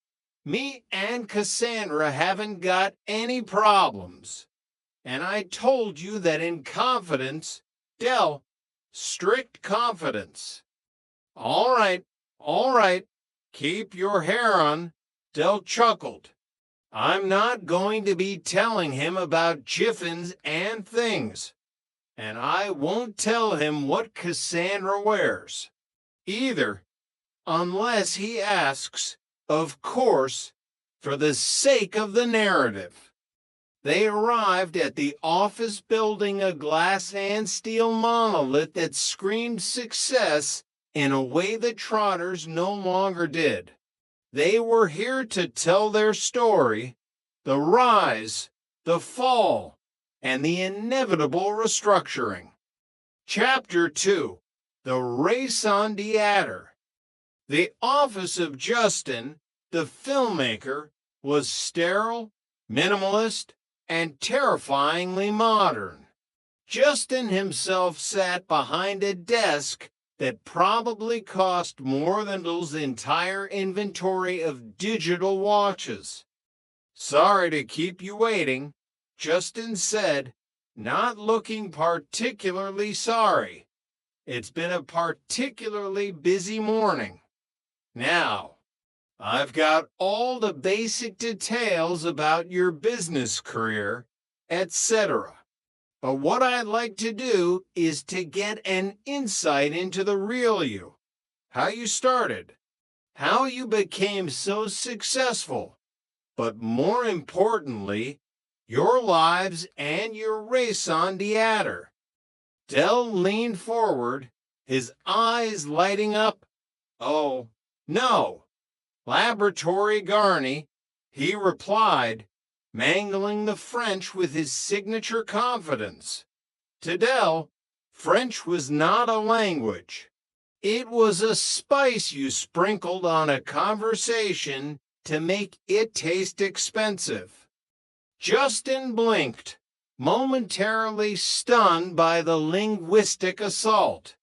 Me and Cassandra haven't got any problems. And I told you that in confidence, Del, strict confidence." All right, keep your hair on," Del chuckled. "I'm not going to be telling him about jiffins and things. And I won't tell him what Cassandra wears, either, unless he asks, of course, for the sake of the narrative." They arrived at the office building, a glass and steel monolith that screamed success in a way the Trotters no longer did. They were here to tell their story, the rise, the fall, and the inevitable restructuring. Chapter 2, The Race on the Adder. The office of Justin, the filmmaker, was sterile, minimalist, and terrifyingly modern. Justin himself sat behind a desk that probably cost more than Del's entire inventory of digital watches. "Sorry to keep you waiting," Justin said, not looking particularly sorry. "It's been a particularly busy morning. Now, I've got all the basic details about your business career, etc. But what I'd like to do is to get an insight into the real you. How you started, how you became so successful, but more importantly, your lives and your race on the adder." Del leaned forward, his eyes lighting up. "Oh, no. Laboratory Garney," he replied, mangling the French with his signature confidence. To Del, French was not a language. It was a spice you sprinkled on a conversation to make it taste expensive. Justin blinked, momentarily stunned by the linguistic assault.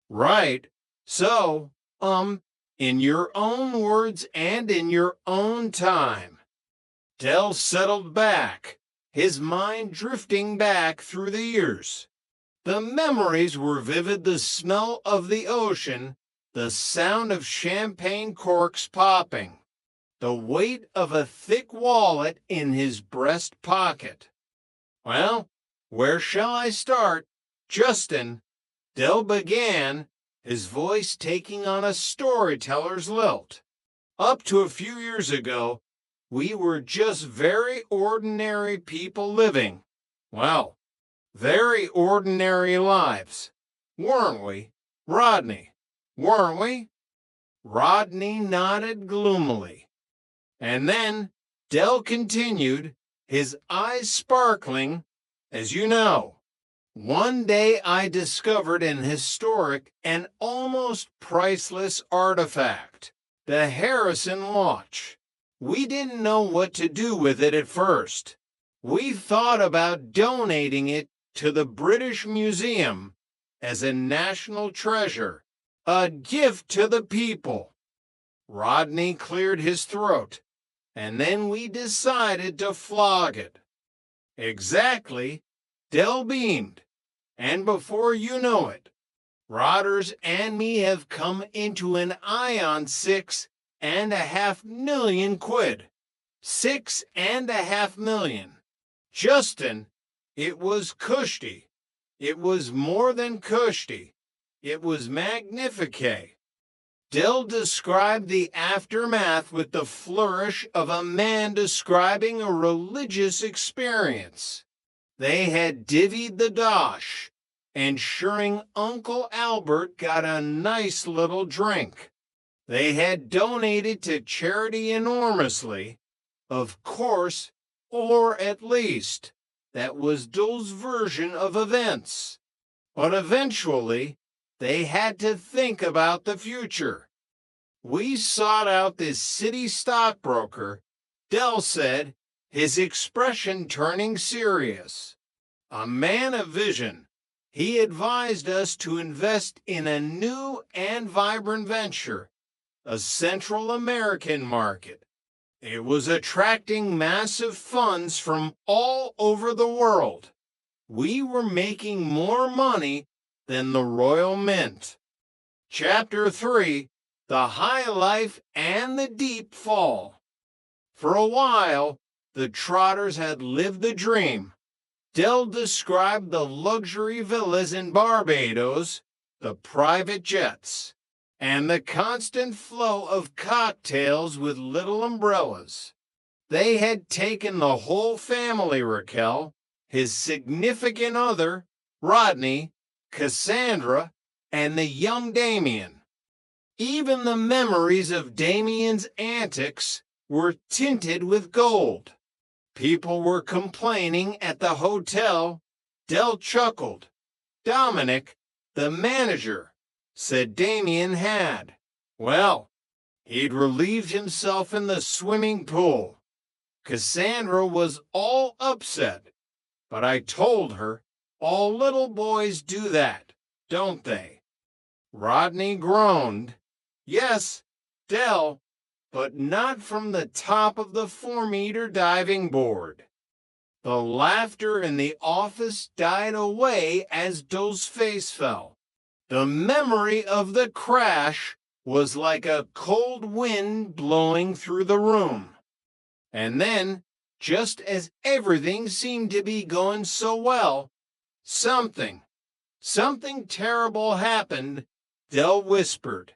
"Right, so, in your own words and in your own time." Del settled back, his mind drifting back through the years. The memories were vivid: the smell of the ocean, the sound of champagne corks popping, the weight of a thick wallet in his breast pocket. Well, where shall I start? Justin, Del began, his voice taking on a storyteller's lilt. Up to a few years ago, we were just very ordinary people living, well, very ordinary lives. Weren't we, Rodney? Weren't we? Rodney nodded gloomily. And then Del continued, his eyes sparkling, as you know. One day I discovered an historic and almost priceless artifact, the Harrison watch. We didn't know what to do with it at first. We thought about donating it to the British Museum as a national treasure, a gift to the people. Rodney cleared his throat, and then we decided to flog it. Exactly, Del beamed. And before you know it, Rodders and me have come into an eye on £6.5 million. £6.5 million. Justin, it was cushy. It was more than cushy. It was magnifique. Del described the aftermath with the flourish of a man describing a religious experience. They had divvied the dosh, ensuring Uncle Albert got a nice little drink. They had donated to charity enormously, of course, or at least, that was Dul's version of events. But eventually, they had to think about the future. We sought out this city stockbroker, Del said, his expression turning serious. A man of vision, he advised us to invest in a new and vibrant venture, a Central American market. It was attracting massive funds from all over the world. We were making more money than the Royal Mint. Chapter 3, The High Life and the Deep Fall. For a while, the Trotters had lived the dream. Del described the luxury villas in Barbados, the private jets, and the constant flow of cocktails with little umbrellas. They had taken the whole family, Raquel, his significant other, Rodney, Cassandra, and the young Damien. Even the memories of Damien's antics were tinted with gold. People were complaining at the hotel. Del chuckled. Dominic, the manager, said Damien had. Well, he'd relieved himself in the swimming pool. Cassandra was all upset, but I told her all little boys do that, don't they? Rodney groaned. Yes, Del, but not from the top of the 4-meter diving board. The laughter in the office died away as Dul's face fell. The memory of the crash was like a cold wind blowing through the room. And then, just as everything seemed to be going so well, something terrible happened, Del whispered.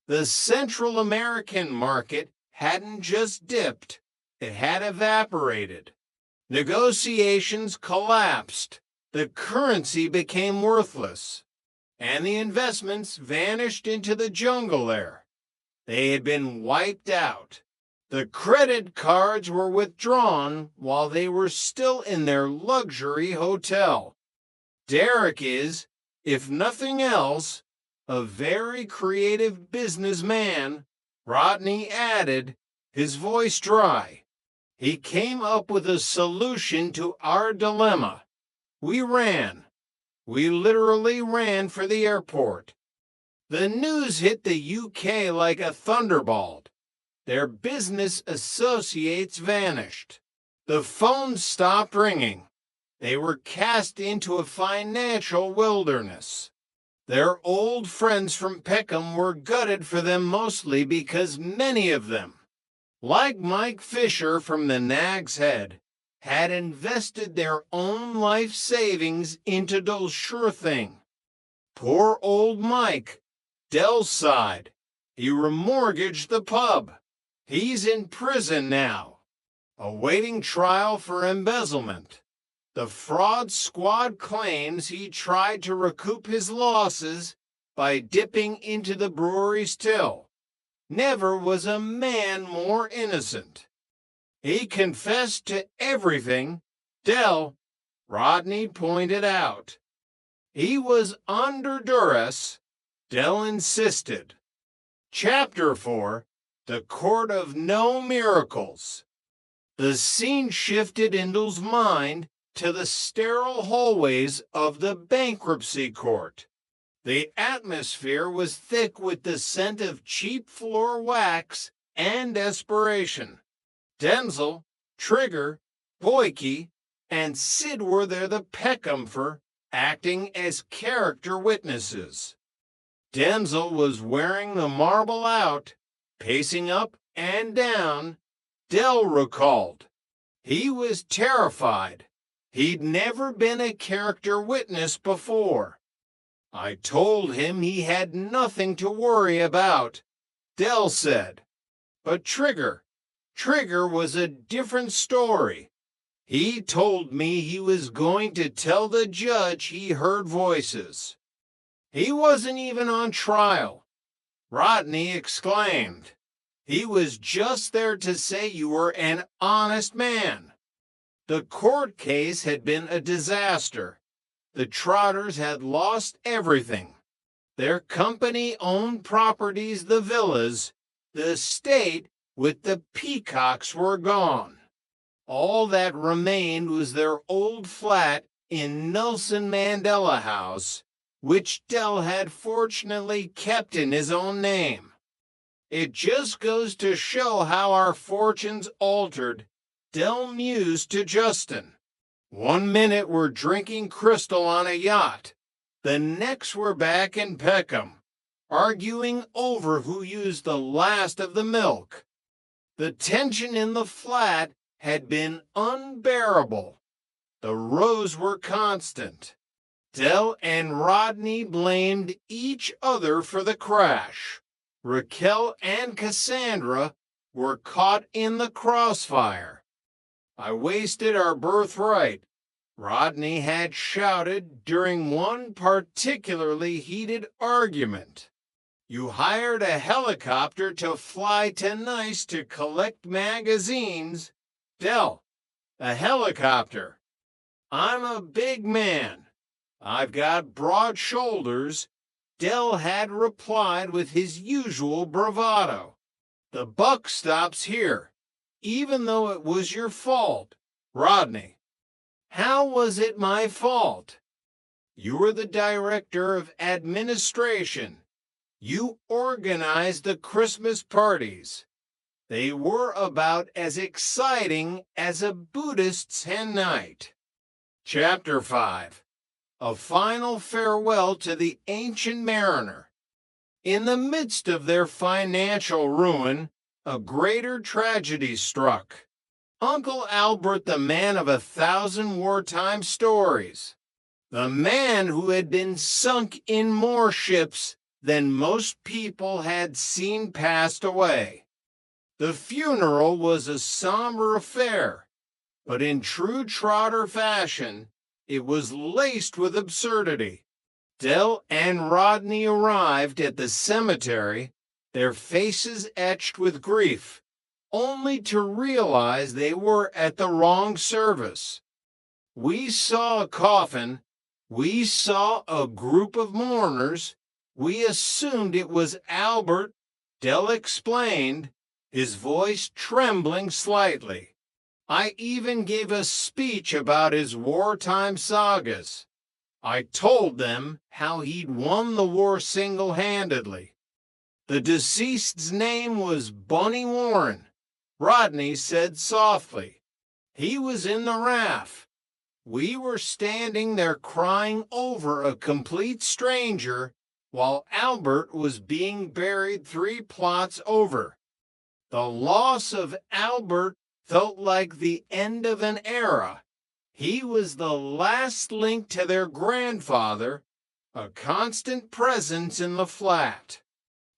The Central American market hadn't just dipped, it had evaporated. Negotiations collapsed, the currency became worthless, and the investments vanished into the jungle there. They had been wiped out. The credit cards were withdrawn while they were still in their luxury hotel. Derek is, if nothing else, a very creative businessman, Rodney added, his voice dry. He came up with a solution to our dilemma. We ran. We literally ran for the airport. The news hit the UK like a thunderbolt. Their business associates vanished. The phones stopped ringing. They were cast into a financial wilderness. Their old friends from Peckham were gutted for them mostly because many of them, like Mike Fisher from the Nag's Head, had invested their own life savings into those sure thing. Poor old Mike, Dell's side, he remortgaged the pub. He's in prison now, awaiting trial for embezzlement. The fraud squad claims he tried to recoup his losses by dipping into the brewery's till. Never was a man more innocent. He confessed to everything, Dell, Rodney pointed out. He was under duress, Dell insisted. Chapter 4, The Court of No Miracles. The scene shifted in Dell's mind to the sterile hallways of the bankruptcy court. The atmosphere was thick with the scent of cheap floor wax and desperation. Denzel, Trigger, Boyke, and Sid were there the Peckham acting as character witnesses. Denzel was wearing the marble out, pacing up and down, Dell recalled. He was terrified. He'd never been a character witness before. I told him he had nothing to worry about, Dell said. But Trigger was a different story. He told me he was going to tell the judge he heard voices. He wasn't even on trial, Rodney exclaimed. He was just there to say you were an honest man. The court case had been a disaster. The Trotters had lost everything. Their company-owned properties, the villas, the estate with the peacocks were gone. All that remained was their old flat in Nelson Mandela House, which Dell had fortunately kept in his own name. It just goes to show how our fortunes altered, Dell mused to Justin. 1 minute we're drinking Crystal on a yacht. The next we're back in Peckham, arguing over who used the last of the milk. The tension in the flat had been unbearable. The rows were constant. Dell and Rodney blamed each other for the crash. Raquel and Cassandra were caught in the crossfire. I wasted our birthright, Rodney had shouted during one particularly heated argument. You hired a helicopter to fly to Nice to collect magazines. Dell, a helicopter. I'm a big man. I've got broad shoulders, Dell had replied with his usual bravado. The buck stops here, even though it was your fault, Rodney. How was it my fault? You were the director of administration. You organized the Christmas parties. They were about as exciting as a Buddhist's hen night. Chapter 5. A final farewell to the ancient mariner. In the midst of their financial ruin, a greater tragedy struck. Uncle Albert, the man of 1,000 wartime stories. The man who had been sunk in more ships than most people had seen passed away. The funeral was a somber affair, but in true Trotter fashion, it was laced with absurdity. Dell and Rodney arrived at the cemetery, their faces etched with grief, only to realize they were at the wrong service. We saw a coffin, we saw a group of mourners, we assumed it was Albert, Dell explained, his voice trembling slightly. I even gave a speech about his wartime sagas. I told them how he'd won the war single-handedly. The deceased's name was Bunny Warren, Rodney said softly. He was in the RAF. We were standing there crying over a complete stranger while Albert was being buried 3 plots over. The loss of Albert felt like the end of an era. He was the last link to their grandfather, a constant presence in the flat,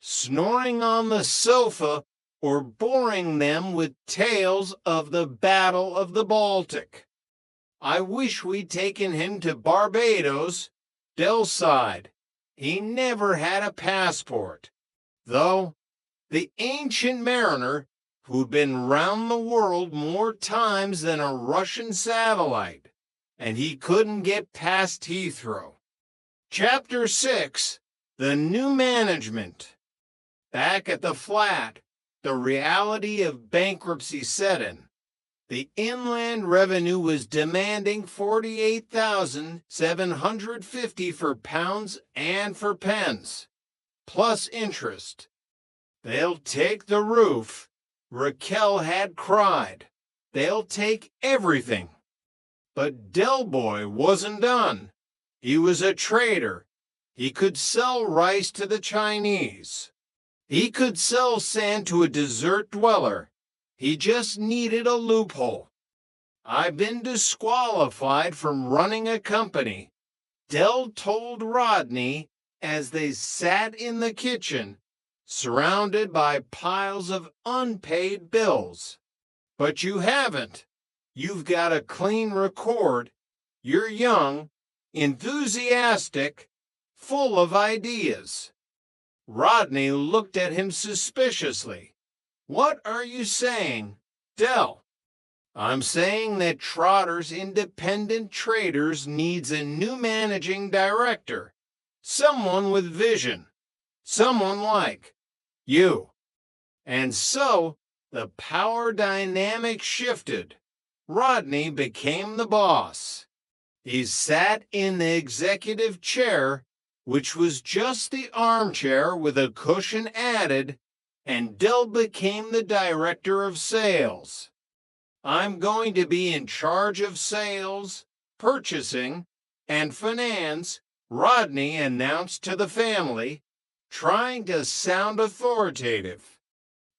snoring on the sofa or boring them with tales of the Battle of the Baltic. I wish we'd taken him to Barbados. Del sighed. He never had a passport, though the ancient mariner who'd been round the world more times than a Russian satellite, and he couldn't get past Heathrow. Chapter 6, The New Management. Back at the flat, the reality of bankruptcy set in. The Inland Revenue was demanding $48,750 for pounds and for pence, plus interest. They'll take the roof, Raquel had cried. They'll take everything. But Del Boy wasn't done. He was a trader. He could sell rice to the Chinese. He could sell sand to a desert dweller. He just needed a loophole. I've been disqualified from running a company, Del told Rodney as they sat in the kitchen, surrounded by piles of unpaid bills. But you haven't. You've got a clean record. You're young, enthusiastic, full of ideas. Rodney looked at him suspiciously. What are you saying, Del? I'm saying that Trotter's Independent Traders needs a new managing director, someone with vision, someone like you. And so the power dynamic shifted. Rodney became the boss. He sat in the executive chair, which was just the armchair with a cushion added, and Del became the director of sales. I'm going to be in charge of sales, purchasing, and finance, Rodney announced to the family, trying to sound authoritative.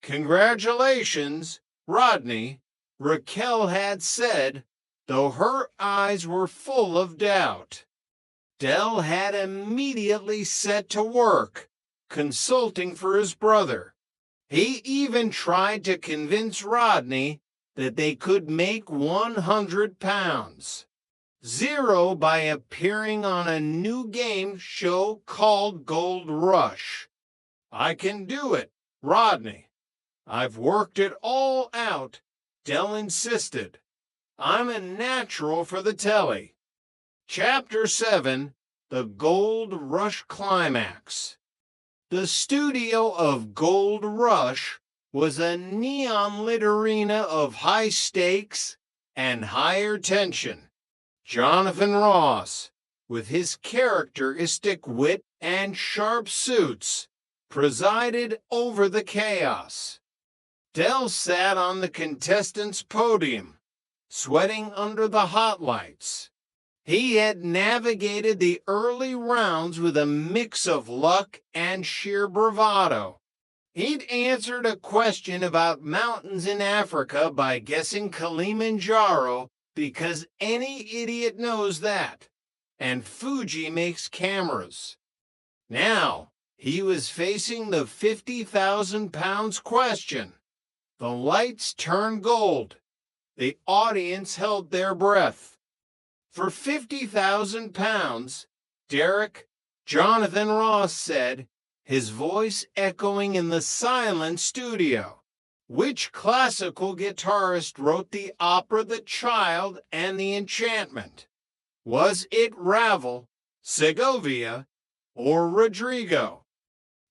Congratulations, Rodney, Raquel had said, though her eyes were full of doubt. Del had immediately set to work, consulting for his brother. He even tried to convince Rodney that they could make 100 pounds. Zero by appearing on a new game show called Gold Rush. I can do it, Rodney. I've worked it all out, Del insisted. I'm a natural for the telly. Chapter 7, The Gold Rush Climax. The studio of Gold Rush was a neon-lit arena of high stakes and higher tension. Jonathan Ross, with his characteristic wit and sharp suits, presided over the chaos. Del sat on the contestants' podium, sweating under the hot lights. He had navigated the early rounds with a mix of luck and sheer bravado. He'd answered a question about mountains in Africa by guessing Kilimanjaro because any idiot knows that, and Fuji makes cameras. Now, he was facing the 50,000 pounds question. The lights turned gold. The audience held their breath. For 50,000 pounds, Derek, Jonathan Ross said, his voice echoing in the silent studio. Which classical guitarist wrote the opera The Child and the Enchantment? Was it Ravel, Segovia, or Rodrigo?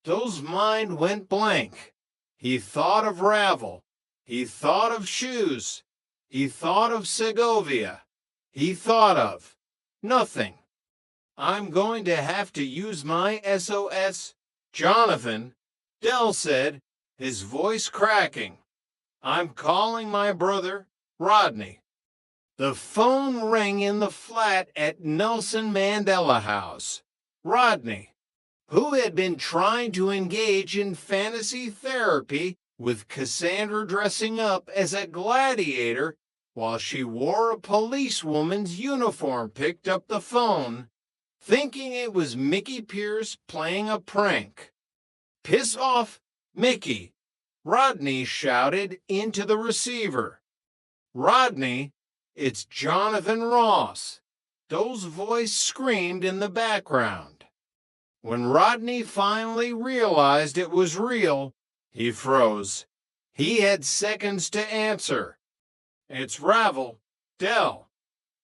Del's mind went blank. He thought of Ravel. He thought of shoes. He thought of Segovia. He thought of nothing. I'm going to have to use my SOS, Jonathan, Del said, his voice cracking. I'm calling my brother, Rodney. The phone rang in the flat at Nelson Mandela House. Rodney, who had been trying to engage in fantasy therapy with Cassandra dressing up as a gladiator while she wore a policewoman's uniform, picked up the phone, thinking it was Mickey Pierce playing a prank. "Piss off, Mickey," Rodney shouted into the receiver. "Rodney, it's Jonathan Ross," Dole's voice screamed in the background. When Rodney finally realized it was real, he froze. He had seconds to answer. "It's Ravel, Dell.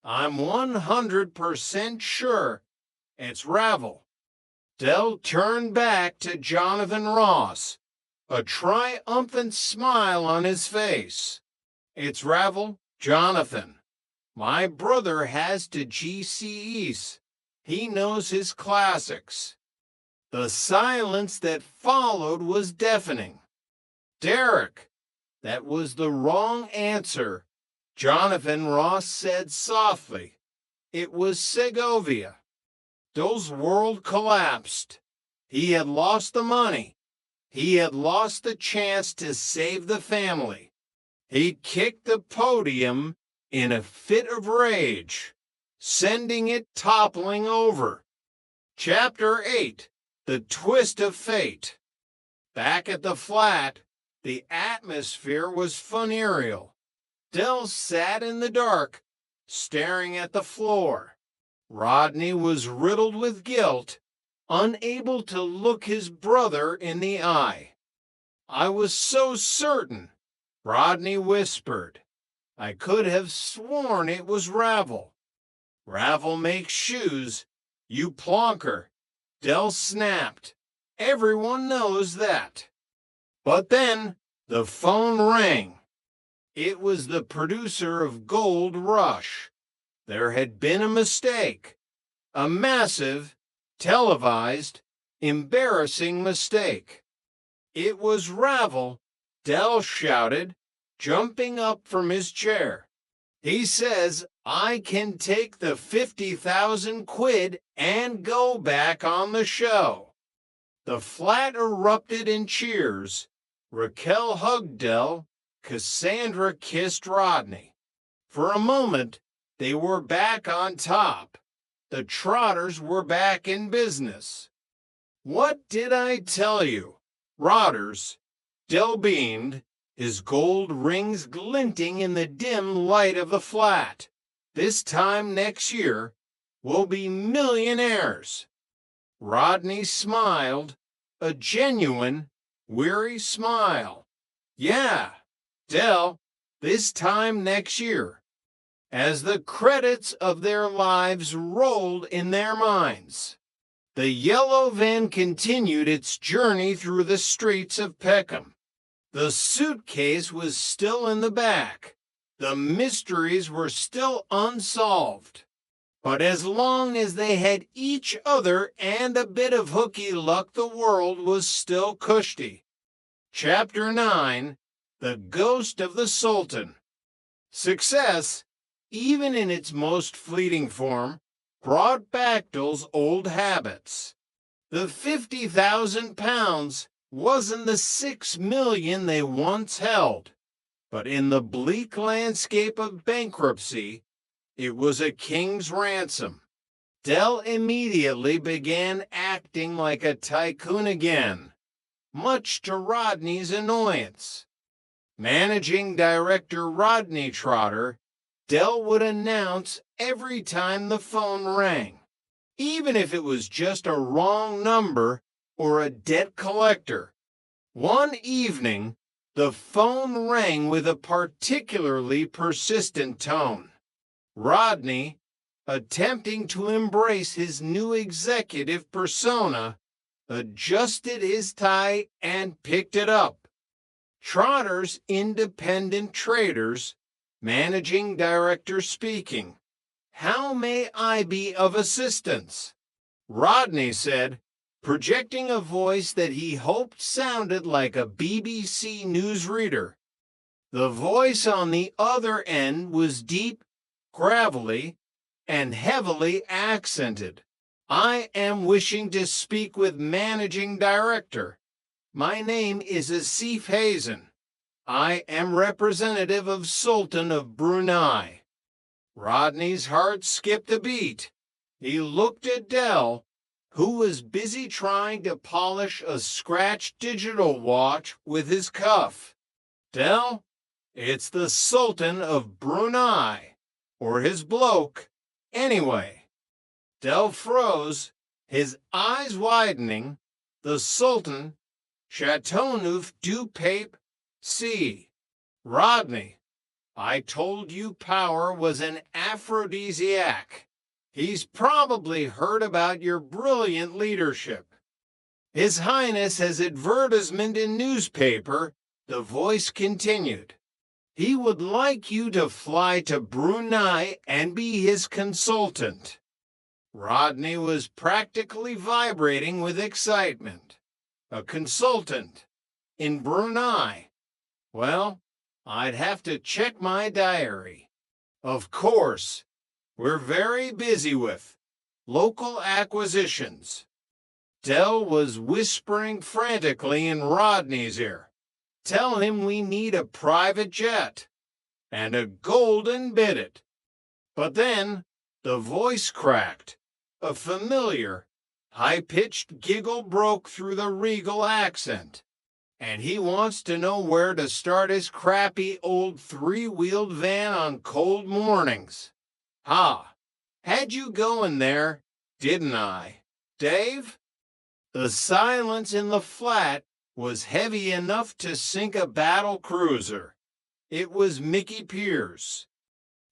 I'm 100% sure it's Ravel." Dell turned back to Jonathan Ross, a triumphant smile on his face. "It's Ravel, Jonathan. My brother has to GCEs. He knows his classics." The silence that followed was deafening. "Derek, that was the wrong answer," Jonathan Ross said softly. "It was Segovia." Dole's world collapsed. He had lost the money. He had lost the chance to save the family. He kicked the podium in a fit of rage, sending it toppling over. Chapter 8, The Twist of Fate. Back at the flat, the atmosphere was funereal. Dell sat in the dark, staring at the floor. Rodney was riddled with guilt, unable to look his brother in the eye. "I was so certain," Rodney whispered. "I could have sworn it was Ravel." "Ravel makes shoes, you plonker," Dell snapped. "Everyone knows that." But then the phone rang. It was the producer of Gold Rush. There had been a mistake. A massive, televised, embarrassing mistake. "It was Ravel," Dell shouted, jumping up from his chair. "He says I can take the 50,000 quid and go back on the show." The flat erupted in cheers. Raquel hugged Dell. Cassandra kissed Rodney. For a moment, they were back on top. The Trotters were back in business. "What did I tell you, Rotters?" Dell beamed, his gold rings glinting in the dim light of the flat. "This time next year, we'll be millionaires." Rodney smiled, a genuine, weary smile. "Yeah, Dell, this time next year." As the credits of their lives rolled in their minds, the yellow van continued its journey through the streets of Peckham. The suitcase was still in the back. The mysteries were still unsolved. But as long as they had each other and a bit of hooky luck, the world was still cushy. Chapter 9, The Ghost of the Sultan. Success, even in its most fleeting form, brought back those old habits. The 50,000 pounds wasn't the 6 million they once held, but in the bleak landscape of bankruptcy, it was a king's ransom. Dell immediately began acting like a tycoon again, much to Rodney's annoyance. Managing Director Rodney Trotter, Dell would announce every time the phone rang, even if it was just a wrong number or a debt collector. One evening, the phone rang with a particularly persistent tone. Rodney, attempting to embrace his new executive persona, adjusted his tie and picked it up. Trotter's Independent Traders, Managing Director speaking. "How may I be of assistance?" Rodney said, projecting a voice that he hoped sounded like a BBC newsreader. The voice on the other end was deep, gravelly, and heavily accented. "I am wishing to speak with Managing Director. My name is Asif Hazen." I am representative of Sultan of Brunei. Rodney's heart skipped a beat. He looked at Dell, who was busy trying to polish a scratched digital watch with his cuff. Dell, it's the Sultan of Brunei, or his bloke, anyway. Dell froze, his eyes widening. The Sultan, Chateauneuf du Pape, C. Rodney, I told you power was an aphrodisiac. He's probably heard about your brilliant leadership. His Highness has advertisement in newspaper, the voice continued. He would like you to fly to Brunei and be his consultant. Rodney was practically vibrating with excitement. A consultant in Brunei. Well, I'd have to check my diary. Of course, we're very busy with local acquisitions. Dell was whispering frantically in Rodney's ear. Tell him we need a private jet and a golden bidget. But then the voice cracked. A familiar, high-pitched giggle broke through the regal accent. And he wants to know where to start his crappy old three-wheeled van on cold mornings. Ha! Had you going there, didn't I, Dave? The silence in the flat was heavy enough to sink a battle cruiser. It was Mickey Pierce.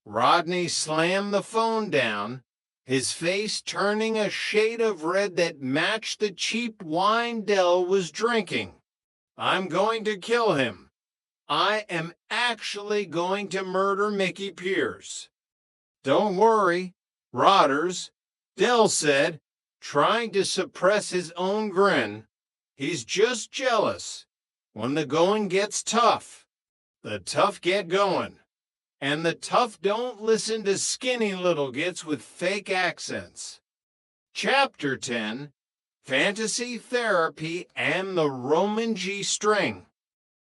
Rodney slammed the phone down, his face turning a shade of red that matched the cheap wine Dell was drinking. I'm going to kill him. I am actually going to murder Mickey Pierce. Don't worry, Rodders, Dell said, trying to suppress his own grin. He's just jealous. When the going gets tough, the tough get going. And the tough don't listen to skinny little gits with fake accents. Chapter 10, Fantasy Therapy and the Roman G-String.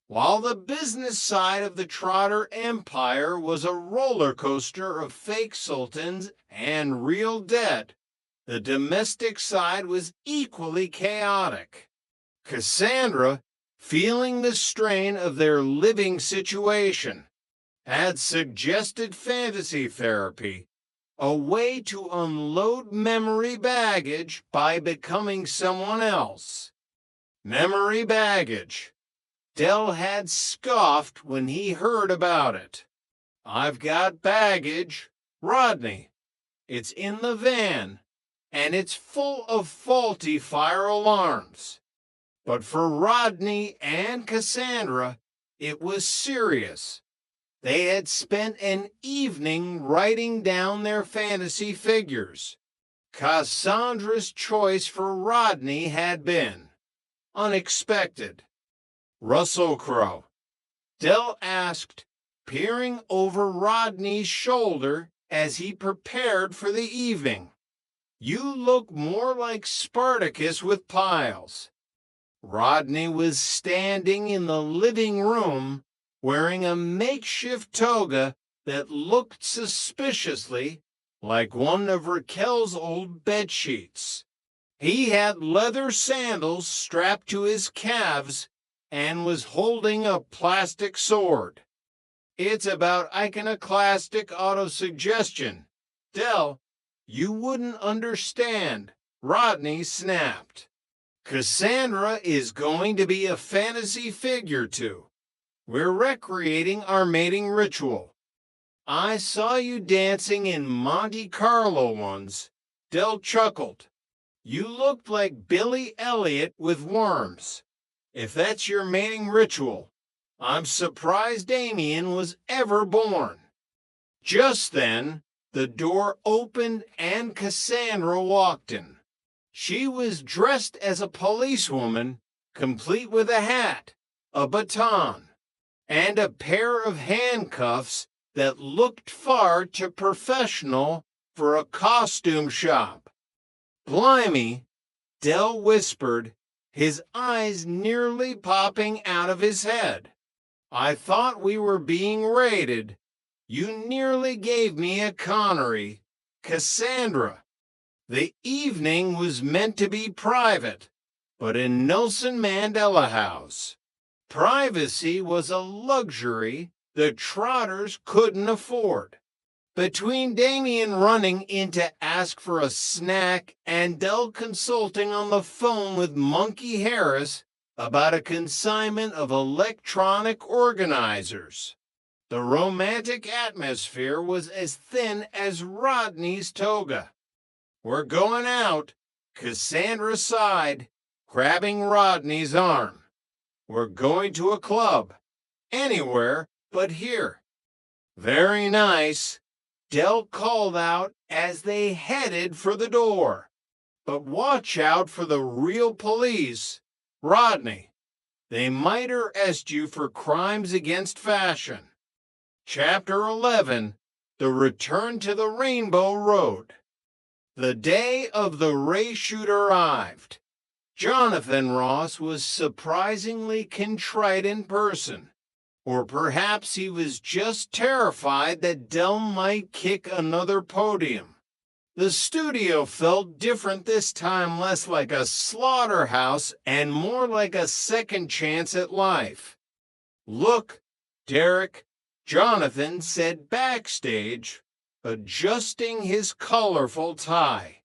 While the business side of the Trotter Empire was a roller coaster of fake sultans and real debt, the domestic side was equally chaotic. Cassandra, feeling the strain of their living situation, had suggested fantasy therapy, a way to unload memory baggage by becoming someone else. Memory baggage. Dell had scoffed when he heard about it. I've got baggage, Rodney. It's in the van, and it's full of faulty fire alarms. But for Rodney and Cassandra, it was serious. They had spent an evening writing down their fantasy figures. Cassandra's choice for Rodney had been unexpected. Russell Crowe. Dell asked, peering over Rodney's shoulder as he prepared for the evening. You look more like Spartacus with piles. Rodney was standing in the living room wearing a makeshift toga that looked suspiciously like one of Raquel's old bedsheets. He had leather sandals strapped to his calves and was holding a plastic sword. It's about iconoclastic autosuggestion. Dell, you wouldn't understand, Rodney snapped. Cassandra is going to be a fantasy figure too. We're recreating our mating ritual. I saw you dancing in Monte Carlo once. Dell chuckled. You looked like Billy Elliot with worms. If that's your mating ritual, I'm surprised Damien was ever born. Just then, the door opened and Cassandra walked in. She was dressed as a policewoman, complete with a hat, a baton, and a pair of handcuffs that looked far too professional for a costume shop. Blimey, Dell whispered, his eyes nearly popping out of his head. I thought we were being raided. You nearly gave me a Connery. Cassandra. The evening was meant to be private, but in Nelson Mandela House, privacy was a luxury the Trotters couldn't afford. Between Damien running in to ask for a snack and Dell consulting on the phone with Monkey Harris about a consignment of electronic organizers, the romantic atmosphere was as thin as Rodney's toga. We're going out, Cassandra sighed, grabbing Rodney's arm. We're going to a club, anywhere but here. Very nice, Dell called out as they headed for the door. But watch out for the real police, Rodney. They might arrest you for crimes against fashion. Chapter 11, The Return to the Rainbow Road. The day of the ray shoot arrived. Jonathan Ross was surprisingly contrite in person. Or perhaps he was just terrified that Dell might kick another podium. The studio felt different this time, less like a slaughterhouse and more like a second chance at life. Look, Derek, Jonathan said backstage, adjusting his colorful tie.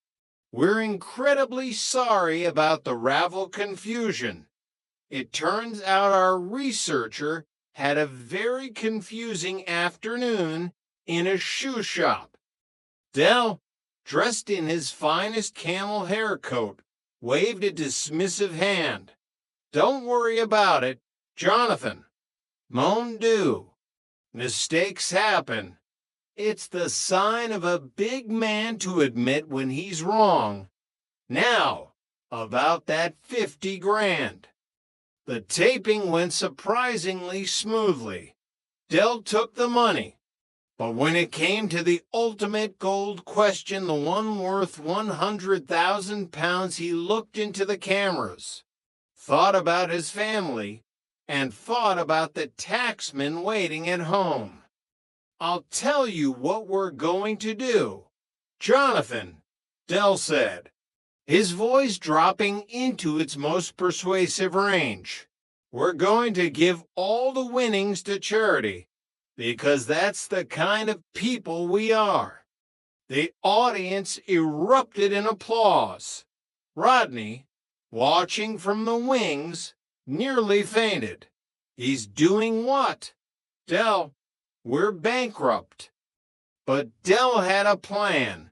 We're incredibly sorry about the Ravel confusion. It turns out our researcher had a very confusing afternoon in a shoe shop. Dell, dressed in his finest camel hair coat, waved a dismissive hand. Don't worry about it, Jonathan. Mon Dieu. Mistakes happen. It's the sign of a big man to admit when he's wrong. Now, about that 50 grand. The taping went surprisingly smoothly. Dell took the money. But when it came to the ultimate gold question, the one worth 100,000 pounds, he looked into the cameras, thought about his family, and thought about the taxman waiting at home. I'll tell you what we're going to do, Jonathan, Dell said, his voice dropping into its most persuasive range. We're going to give all the winnings to charity, because that's the kind of people we are. The audience erupted in applause. Rodney, watching from the wings, nearly fainted. He's doing what? Dell, we're bankrupt. But Dell had a plan.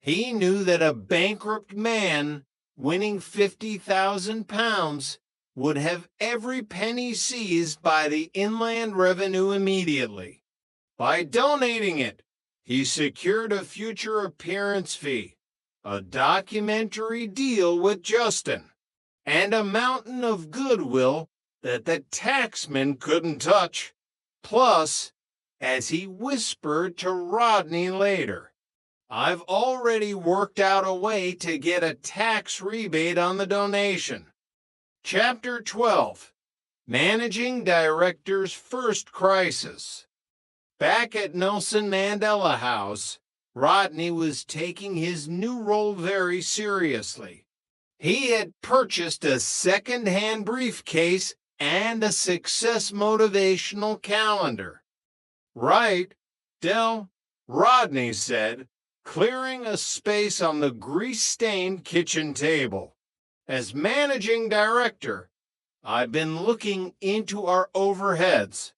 He knew that a bankrupt man winning 50,000 pounds would have every penny seized by the Inland Revenue immediately. By donating it, he secured a future appearance fee, a documentary deal with Justin, and a mountain of goodwill that the taxman couldn't touch. Plus, as he whispered to Rodney later, I've already worked out a way to get a tax rebate on the donation. Chapter 12, Managing Director's First Crisis. Back at Nelson Mandela House, Rodney was taking his new role very seriously. He had purchased a second-hand briefcase and a success motivational calendar. Right, Dell, Rodney said, clearing a space on the grease-stained kitchen table. As managing director, I've been looking into our overheads.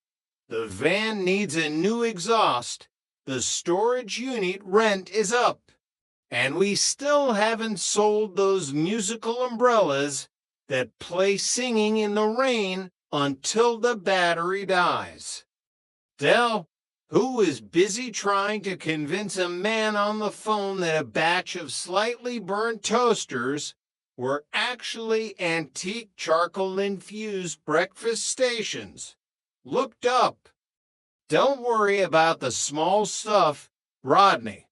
The van needs a new exhaust, the storage unit rent is up, and we still haven't sold those musical umbrellas that play singing in the rain until the battery dies. Dell, who is busy trying to convince a man on the phone that a batch of slightly burnt toasters were actually antique charcoal-infused breakfast stations, looked up. Don't worry about the small stuff, Rodney.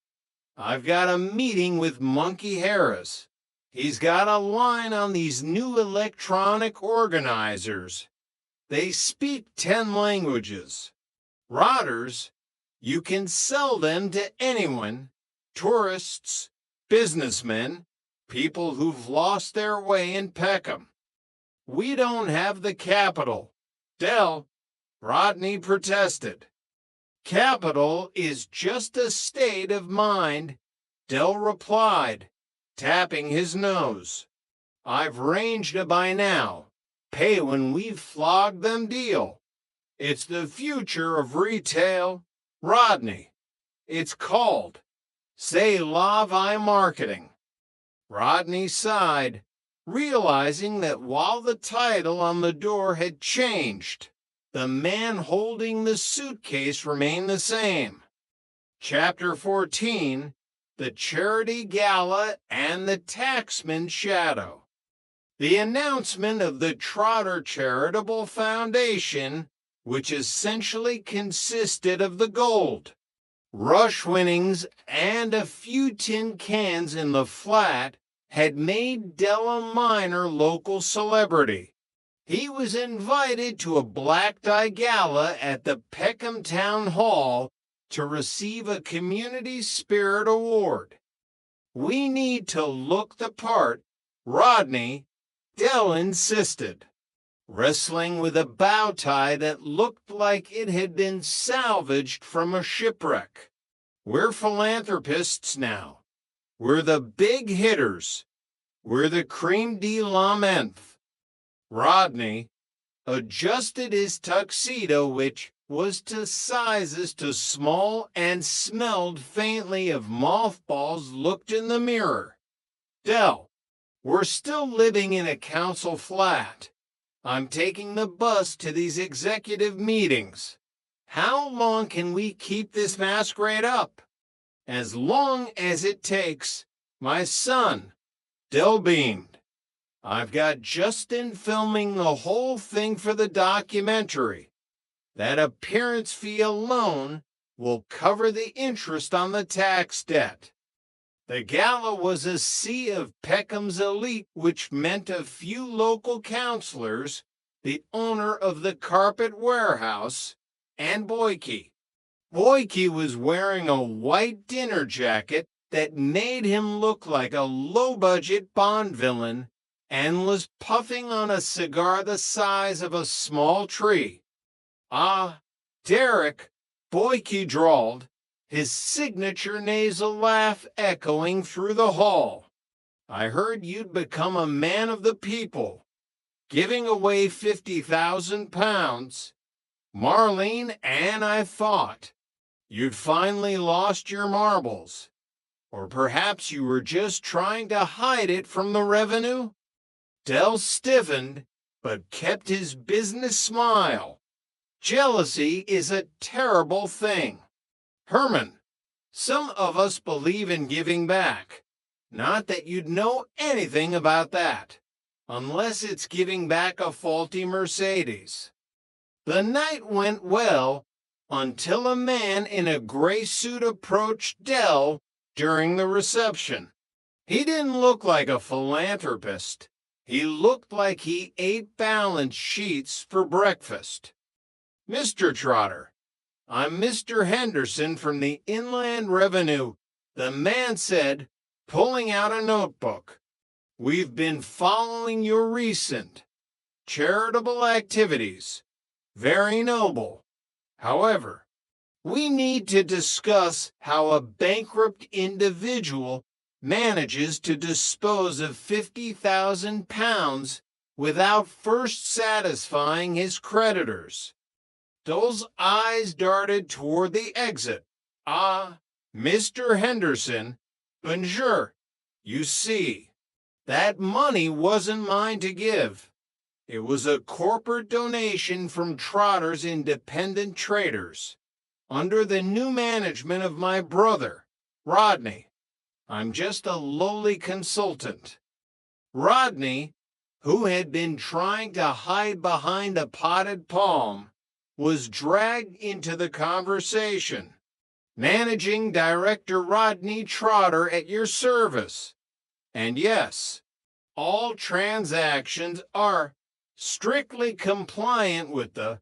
I've got a meeting with Monkey Harris. He's got a line on these new electronic organizers. They speak 10 languages. Rotters, you can sell them to anyone, tourists, businessmen, people who've lost their way in Peckham. We don't have the capital. Dell, Rodney protested. Capital is just a state of mind, Dell replied, tapping his nose. I've ranged a by now. Pay when we've flogged them deal. It's the future of retail, Rodney. It's called C'est la vie marketing. Rodney sighed, realizing that while the title on the door had changed, the man holding the suitcase remained the same. Chapter 14, The Charity Gala and the Taxman's Shadow. The announcement of the Trotter Charitable Foundation, which essentially consisted of the gold, rush winnings, and a few tin cans in the flat, had made Dell a minor local celebrity. He was invited to a black tie gala at the Peckham Town Hall to receive a Community Spirit Award. We need to look the part, Rodney, Dell insisted, wrestling with a bow tie that looked like it had been salvaged from a shipwreck. We're philanthropists now. We're the big hitters. We're the creme de la menthe. Rodney adjusted his tuxedo, which was to sizes too small and smelled faintly of mothballs, looked in the mirror. Dell, we're still living in a council flat. I'm taking the bus to these executive meetings. How long can we keep this masquerade up? As long as it takes, my son. Dell beamed. I've got Justin filming the whole thing for the documentary. That appearance fee alone will cover the interest on the tax debt. The gala was a sea of Peckham's elite, which meant a few local counselors, the owner of the carpet warehouse, and Boyke. Boyke was wearing a white dinner jacket that made him look like a low-budget Bond villain and was puffing on a cigar the size of a small tree. Ah, Derek, Boyke drawled, his signature nasal laugh echoing through the hall. I heard you'd become a man of the people, giving away 50,000 pounds. Marlene and I thought you'd finally lost your marbles. Or perhaps you were just trying to hide it from the revenue? Dell stiffened, but kept his business smile. Jealousy is a terrible thing. Herman, some of us believe in giving back. Not that you'd know anything about that, unless it's giving back a faulty Mercedes. The night went well until a man in a gray suit approached Dell during the reception. He didn't look like a philanthropist. He looked like he ate balance sheets for breakfast. Mr. Trotter, I'm Mr. Henderson from the Inland Revenue, the man said, pulling out a notebook. We've been following your recent charitable activities. Very noble. However, we need to discuss how a bankrupt individual manages to dispose of 50,000 pounds without first satisfying his creditors. Dell's eyes darted toward the exit. Ah, Mr. Henderson, bonjour. You see, that money wasn't mine to give. It was a corporate donation from Trotter's independent traders, under the new management of my brother, Rodney. I'm just a lowly consultant. Rodney, who had been trying to hide behind a potted palm, was dragged into the conversation. Managing Director Rodney Trotter at your service. And yes, all transactions are strictly compliant with the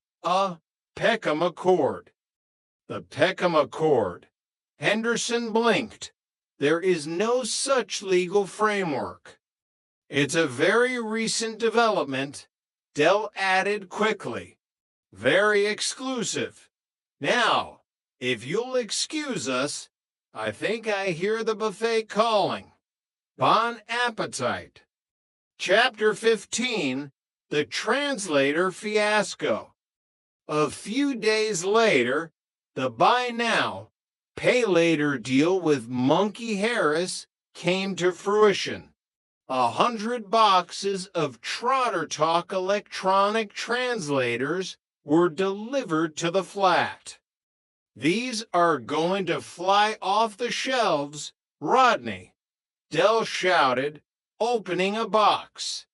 Peckham Accord. The Peckham Accord. Henderson blinked. There is no such legal framework. It's a very recent development, Dell added quickly. Very exclusive. Now, if you'll excuse us, I think I hear the buffet calling. Bon appetit. Chapter 15, The Translator Fiasco. A few days later, the buy now, pay later deal with Monkey Harris came to fruition. 100 boxes of Trotter Talk electronic translators were delivered to the flat. These are going to fly off the shelves, Rodney, Dell shouted, opening a box.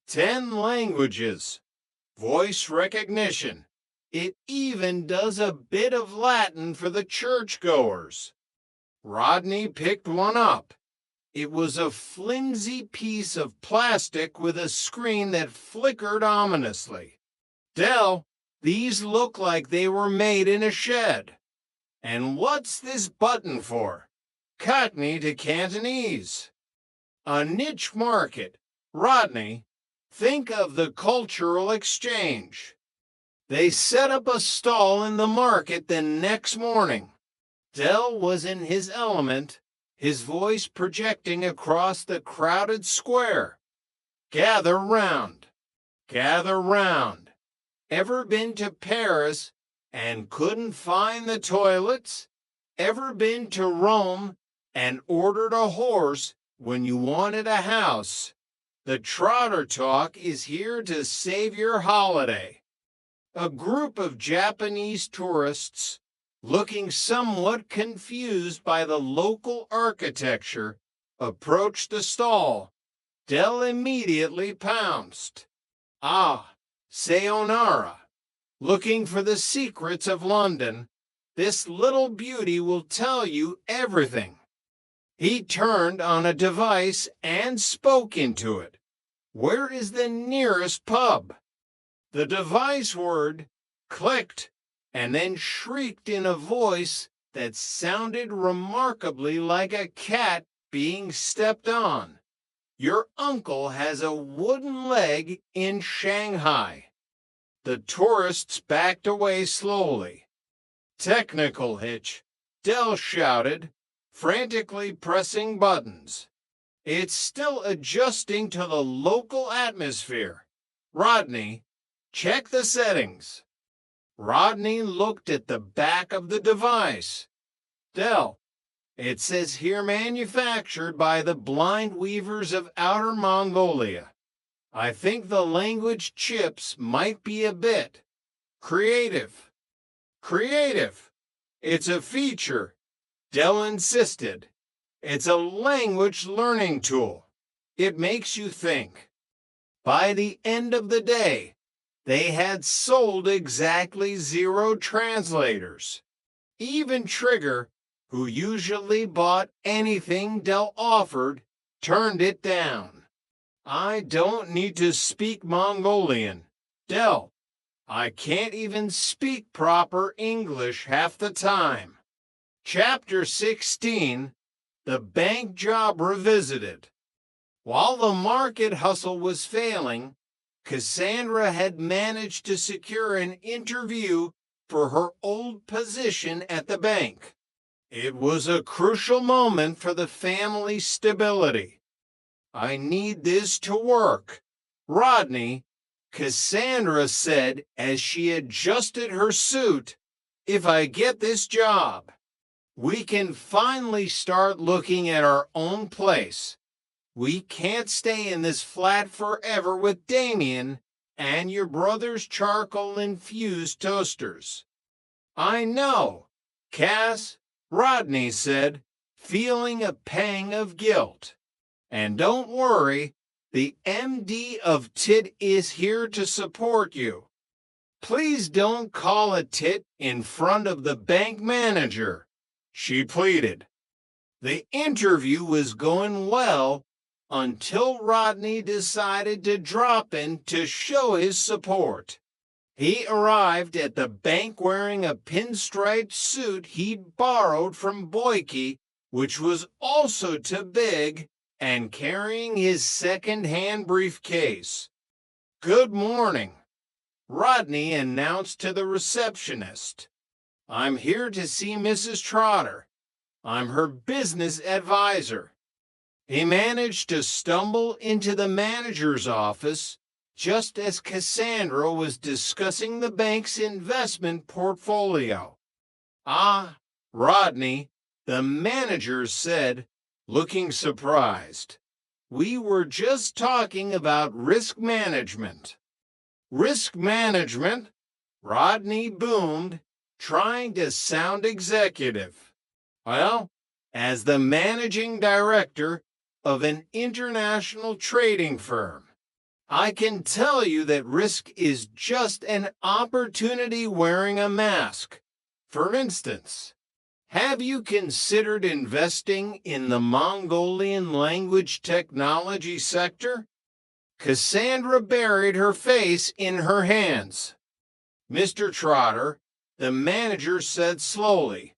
10 languages. Voice recognition. It even does a bit of Latin for the churchgoers. Rodney picked one up. It was a flimsy piece of plastic with a screen that flickered ominously. Dell, these look like they were made in a shed. And what's this button for? Cockney to Cantonese. A niche market. Rodney, think of the cultural exchange. They set up a stall in the market the next morning. Dell was in his element, his voice projecting across the crowded square. Gather round. Gather round. Ever been to Paris and couldn't find the toilets? Ever been to Rome and ordered a horse when you wanted a house? The Trotter Talk is here to save your holiday. A group of Japanese tourists, looking somewhat confused by the local architecture, approached the stall. Dell immediately pounced. Ah, sayonara. Looking for the secrets of London, this little beauty will tell you everything. He turned on a device and spoke into it. Where is the nearest pub? The device word clicked and then shrieked in a voice that sounded remarkably like a cat being stepped on. Your uncle has a wooden leg in Shanghai. The tourists backed away slowly. Technical hitch, Dell shouted, frantically pressing buttons. It's still adjusting to the local atmosphere. Rodney, check the settings. Rodney looked at the back of the device. Dell, it says here manufactured by the blind weavers of Outer Mongolia. I think the language chips might be a bit creative. Creative. It's a feature, Dell insisted. It's a language learning tool. It makes you think. By the end of the day, they had sold exactly 0 translators. Even Trigger, who usually bought anything Dell offered, turned it down. I don't need to speak Mongolian. Dell, I can't even speak proper English half the time. Chapter 16, The Bank Job Revisited. While the market hustle was failing, Cassandra had managed to secure an interview for her old position at the bank. It was a crucial moment for the family's stability. I need this to work, Rodney, Cassandra said as she adjusted her suit. If I get this job, we can finally start looking at our own place. We can't stay in this flat forever with Damien and your brother's charcoal-infused toasters. I know, Cass, Rodney said, feeling a pang of guilt. And don't worry, the MD of TIT is here to support you. Please don't call a TIT in front of the bank manager, she pleaded. The interview was going well until Rodney decided to drop in to show his support. He arrived at the bank wearing a pinstriped suit he'd borrowed from Boyke, which was also too big, and carrying his second-hand briefcase. "Good morning," Rodney announced to the receptionist. "I'm here to see Mrs. Trotter. I'm her business advisor." He managed to stumble into the manager's office just as Cassandra was discussing the bank's investment portfolio. "Ah, Rodney," the manager said, looking surprised. "We were just talking about risk management." "Risk management?" Rodney boomed, trying to sound executive. "Well, as the managing director of an international trading firm, I can tell you that risk is just an opportunity wearing a mask. For instance, have you considered investing in the Mongolian language technology sector?" Cassandra buried her face in her hands. "Mr. Trotter," the manager said slowly,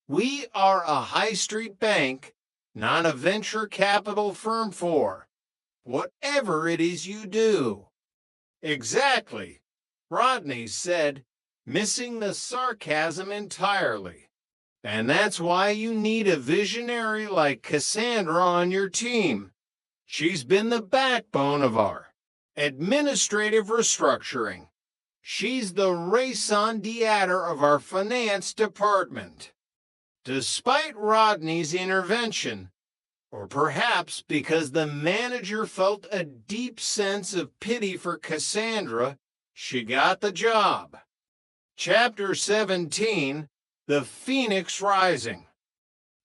"we are a high street bank, not a venture capital firm for whatever it is you do." "Exactly," Rodney said, missing the sarcasm entirely. "And that's why you need a visionary like Cassandra on your team. She's been the backbone of our administrative restructuring. She's the raison d'etre of our finance department." Despite Rodney's intervention, or perhaps because the manager felt a deep sense of pity for Cassandra, she got the job. Chapter 17, The Phoenix Rising.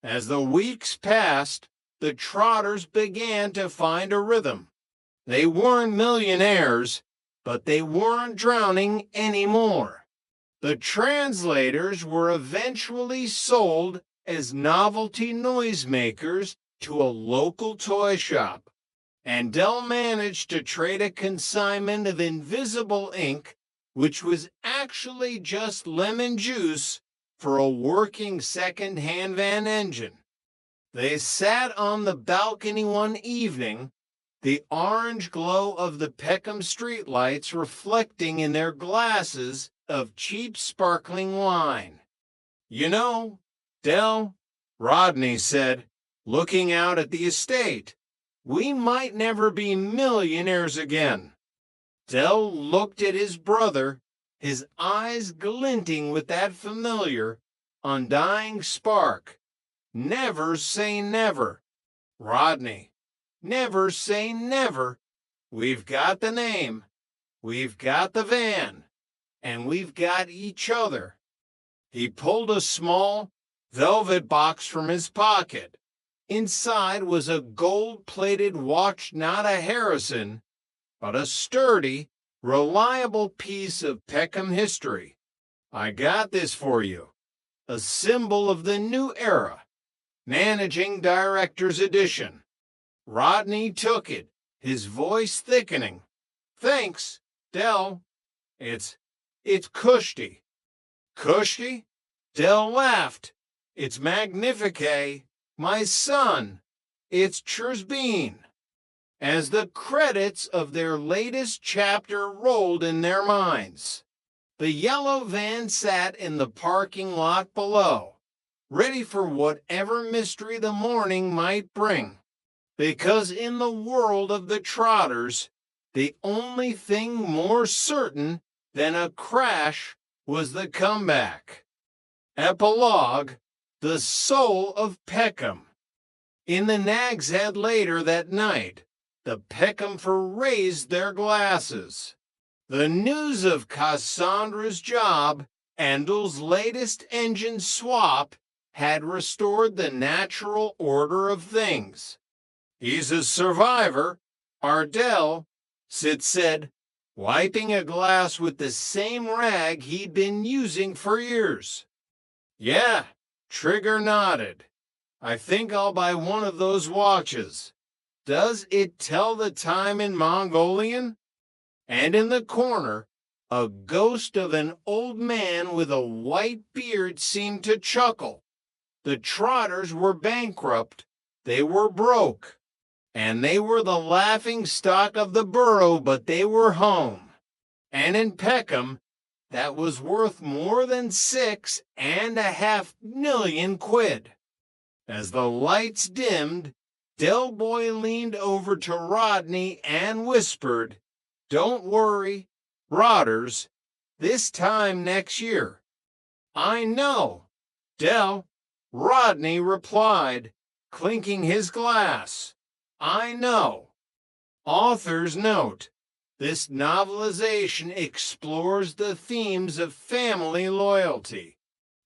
As the weeks passed, the Trotters began to find a rhythm. They weren't millionaires, but they weren't drowning anymore. The translators were eventually sold as novelty noisemakers to a local toy shop, and Dell managed to trade a consignment of invisible ink, which was actually just lemon juice, for a working second-hand van engine. They sat on the balcony one evening, the orange glow of the Peckham streetlights reflecting in their glasses of cheap sparkling wine. "You know, Dell," Rodney said, looking out at the estate, "we might never be millionaires again." Dell looked at his brother, his eyes glinting with that familiar, undying spark. "Never say never, Rodney. Never say never. We've got the name, we've got the van, and we've got each other." He pulled a small velvet box from his pocket. Inside was a gold-plated watch, not a Harrison, but a sturdy, reliable piece of Peckham history. "I got this for you, a symbol of the new era, Managing Director's Edition." Rodney took it, his voice thickening. "Thanks, Dell. It's Kushti." "Kushti?" Dell laughed. "It's magnifique, my son. It's Chersbeen." As the credits of their latest chapter rolled in their minds, the yellow van sat in the parking lot below, ready for whatever mystery the morning might bring. Because in the world of the Trotters, the only thing more certain than a crash was the comeback. Epilogue, The Soul of Peckham. In the Nag's Head later that night, the Peckhamford raised their glasses. The news of Cassandra's job, Andel's latest engine swap, had restored the natural order of things. "He's a survivor, Ardell," Sid said, wiping a glass with the same rag he'd been using for years. "Yeah," Trigger nodded. "I think I'll buy one of those watches. Does it tell the time in Mongolian? And in the corner, a ghost of an old man with a white beard seemed to chuckle. The Trotters were bankrupt. They were broke. And they were the laughing stock of the borough, but they were home. And in Peckham, that was worth more than £6.5 million. As the lights dimmed, Del Boy leaned over to Rodney and whispered, "Don't worry, Rotters, this time next year." "I know, Del," Rodney replied, clinking his glass. "I know." Author's note: this novelization explores the themes of family loyalty,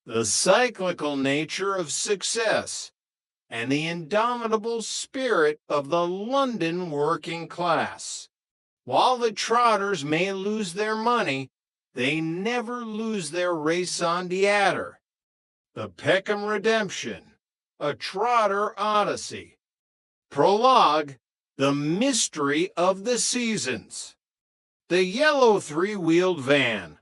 the cyclical nature of success, and the indomitable spirit of the London working class. While the Trotters may lose their money, they never lose their raison d'etre. The Peckham Redemption, a Trotter Odyssey. Prologue: the mystery of the seasons. The yellow three-wheeled van,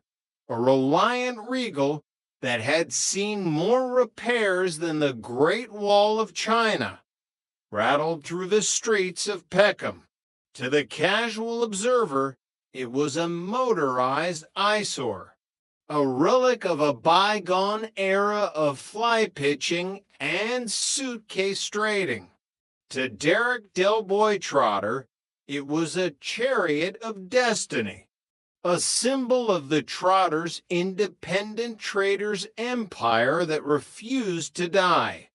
a Reliant Regal that had seen more repairs than the Great Wall of China, rattled through the streets of Peckham. To the casual observer, it was a motorized eyesore, a relic of a bygone era of fly pitching and suitcase trading. To Derek Del Boy Trotter, it was a chariot of destiny, a symbol of the Trotters' independent traders' empire that refused to die,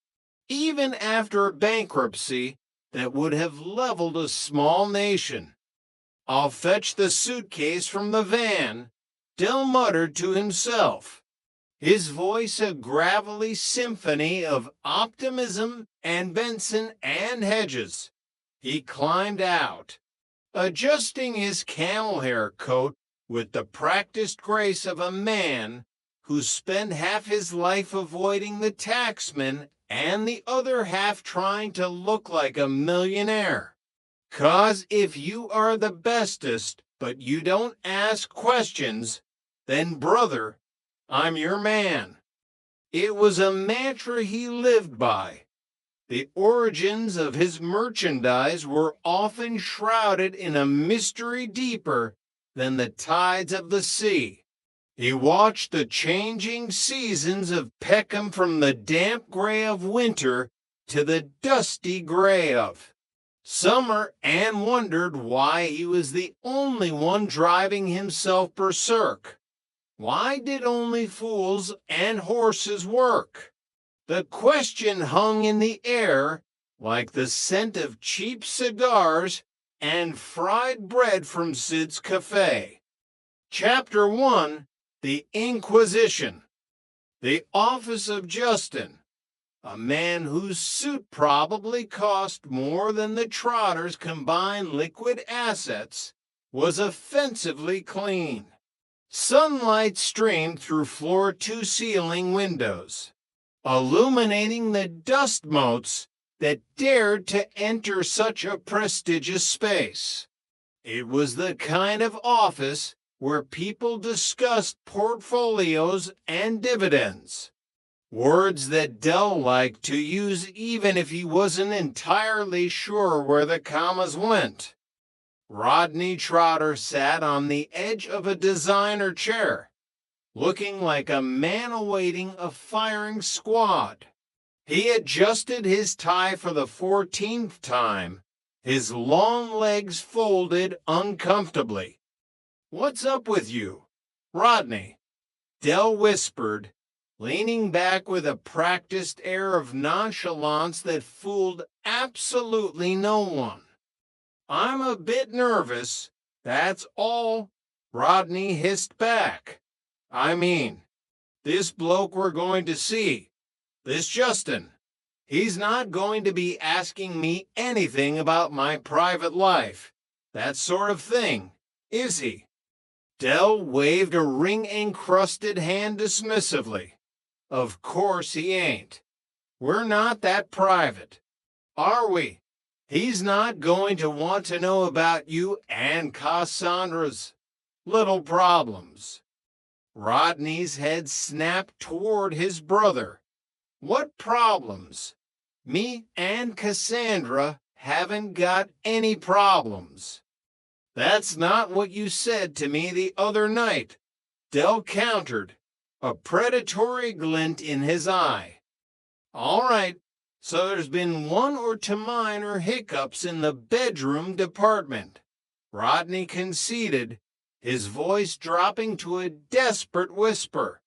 even after a bankruptcy that would have leveled a small nation. "I'll fetch the suitcase from the van," Del muttered to himself, his voice a gravelly symphony of optimism and Benson and Hedges. He climbed out, adjusting his camel hair coat with the practiced grace of a man who spent half his life avoiding the taxman and the other half trying to look like a millionaire. 'Cause if you are the bestest, but you don't ask questions, then, brother, I'm your man. It was a mantra he lived by. The origins of his merchandise were often shrouded in a mystery deeper than the tides of the sea. He watched the changing seasons of Peckham from the damp gray of winter to the dusty gray of summer, and wondered why he was the only one driving himself berserk. Why did only fools and horses work? The question hung in the air like the scent of cheap cigars and fried bread from Sid's Cafe. Chapter 1: The Inquisition. The office of Justin, a man whose suit probably cost more than the Trotters' combined liquid assets, was offensively clean. Sunlight streamed through floor-to-ceiling windows, illuminating the dust motes that dared to enter such a prestigious space. It was the kind of office where people discussed portfolios and dividends, words that Del liked to use even if he wasn't entirely sure where the commas went. Rodney Trotter sat on the edge of a designer chair, looking like a man awaiting a firing squad. He adjusted his tie for the 14th time, his long legs folded uncomfortably. "What's up with you, Rodney?" Del whispered, leaning back with a practiced air of nonchalance that fooled absolutely no one. "I'm a bit nervous, that's all," Rodney hissed back. "I mean, this bloke we're going to see, this Justin, he's not going to be asking me anything about my private life, that sort of thing, is he?" Del waved a ring-encrusted hand dismissively. "Of course he ain't. We're not that private, are we? He's not going to want to know about you and Cassandra's little problems. Rodney's head snapped toward his brother. What problems? Me and Cassandra haven't got any problems. That's not what you said to me the other night, Del countered, a predatory glint in his eye. All right, so there's been one or two minor hiccups in the bedroom department, Rodney conceded, his voice dropping to a desperate whisper.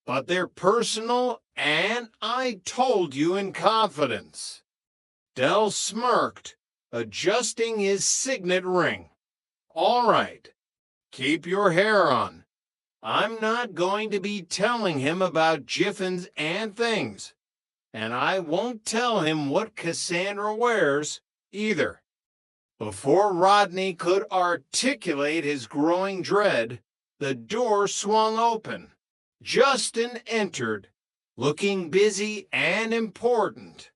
But they're personal, and I told you in confidence. Del smirked, adjusting his signet ring. All right, keep your hair on. I'm not going to be telling him about jiffins and things, and I won't tell him what Cassandra wears either. Before Rodney could articulate his growing dread, the door swung open. Justin entered, looking busy and important,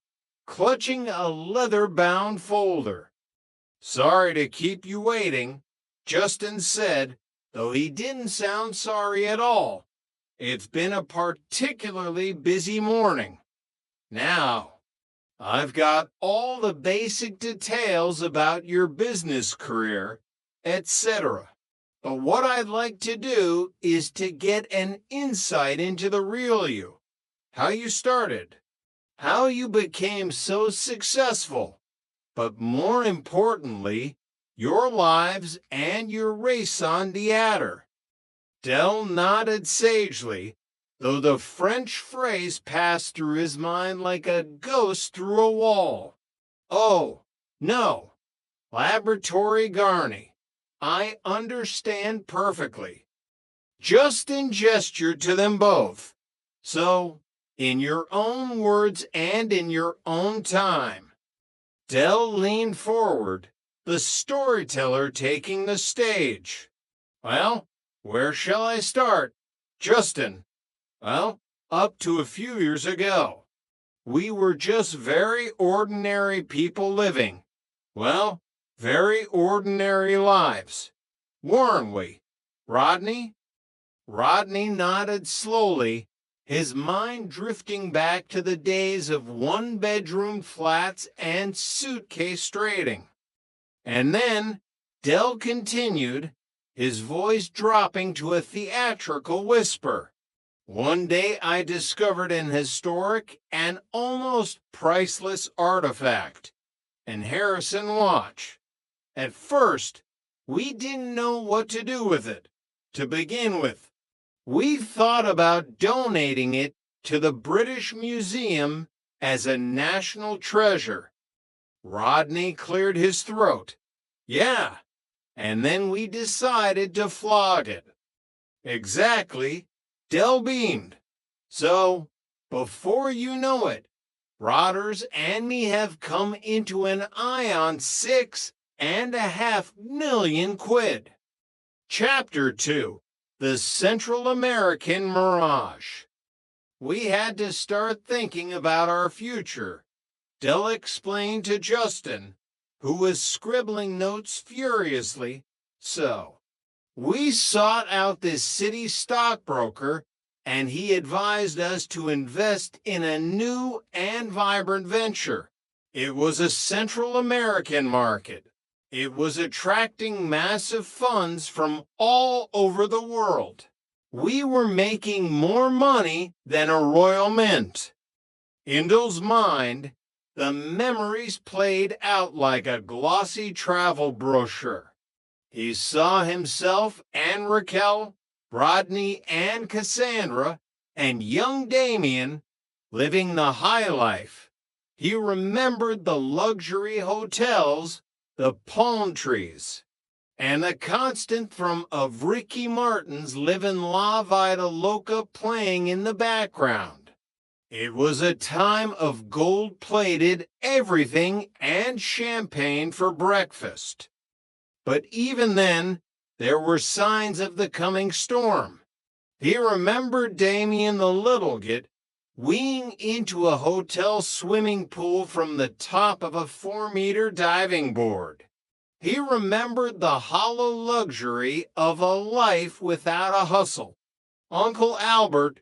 clutching a leather-bound folder. Sorry to keep you waiting, Justin said, though he didn't sound sorry at all. It's been a particularly busy morning. Now, I've got all the basic details about your business career, etc. But what I'd like to do is to get an insight into the real you, how you started, how you became so successful, but more importantly, your lives and your race on the adder. Del nodded sagely, though the French phrase passed through his mind like a ghost through a wall. Oh, no, Laboratory Garney, I understand perfectly. Justin gestured to them both. So, in your own words and in your own time. Del leaned forward, the storyteller taking the stage. Well, where shall I start? Justin. Well, up to a few years ago. We were just very ordinary people living. Well, very ordinary lives. Weren't we, Rodney? Rodney nodded slowly, his mind drifting back to the days of one-bedroom flats and suitcase trading. And then Del continued, his voice dropping to a theatrical whisper. One day I discovered an historic and almost priceless artifact, an Harrison watch. At first, we didn't know what to do with it. To begin with, we thought about donating it to the British Museum as a national treasure. Rodney cleared his throat. Yeah, and then we decided to flog it. Exactly, Del beamed. So, before you know it, Rodders and me have come into an eye on £6.5 million. Chapter 2. The Central American Mirage. We had to start thinking about our future, Del explained to Justin, who was scribbling notes furiously. So, we sought out this city stockbroker, and he advised us to invest in a new and vibrant venture. It was a Central American market. It was attracting massive funds from all over the world. We were making more money than a royal mint. In Del's mind, the memories played out like a glossy travel brochure. He saw himself and Raquel, Rodney and Cassandra, and young Damien living the high life. He remembered the luxury hotels, the palm trees, and the constant thrum of Ricky Martin's Livin' La Vida Loca playing in the background. It was a time of gold-plated everything and champagne for breakfast. But even then, there were signs of the coming storm. He remembered Damien the Littlegit weeing into a hotel swimming pool from the top of a 4-meter diving board. He remembered the hollow luxury of a life without a hustle. Uncle Albert,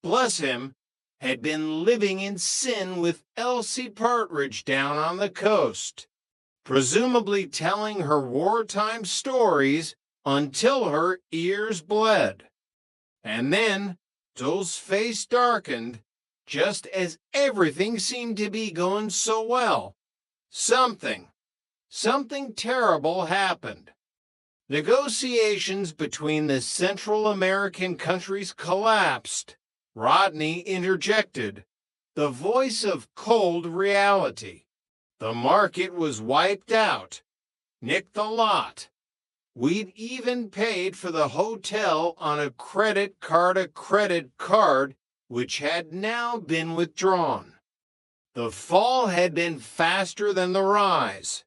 bless him, had been living in sin with Elsie Partridge down on the coast, presumably telling her wartime stories until her ears bled. And then Joel's face darkened, just as everything seemed to be going so well. Something terrible happened. Negotiations between the Central American countries collapsed. Rodney interjected, the voice of cold reality. The market was wiped out. Nicked the lot. We'd even paid for the hotel on a credit card, which had now been withdrawn. The fall had been faster than the rise.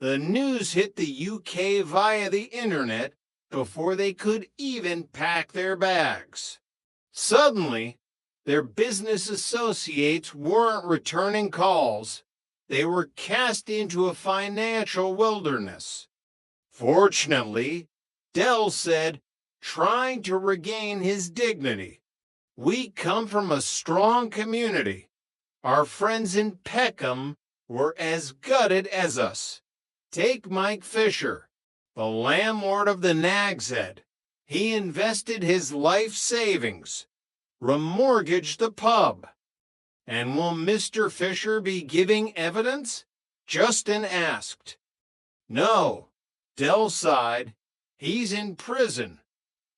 The news hit the UK via the internet before they could even pack their bags. Suddenly, their business associates weren't returning calls. They were cast into a financial wilderness. Fortunately, Dell said, trying to regain his dignity, we come from a strong community. Our friends in Peckham were as gutted as us. Take Mike Fisher, the landlord of the Nag's Head. He invested his life savings, remortgaged the pub. And will Mr. Fisher be giving evidence? Justin asked. No, Dell sighed. He's in prison,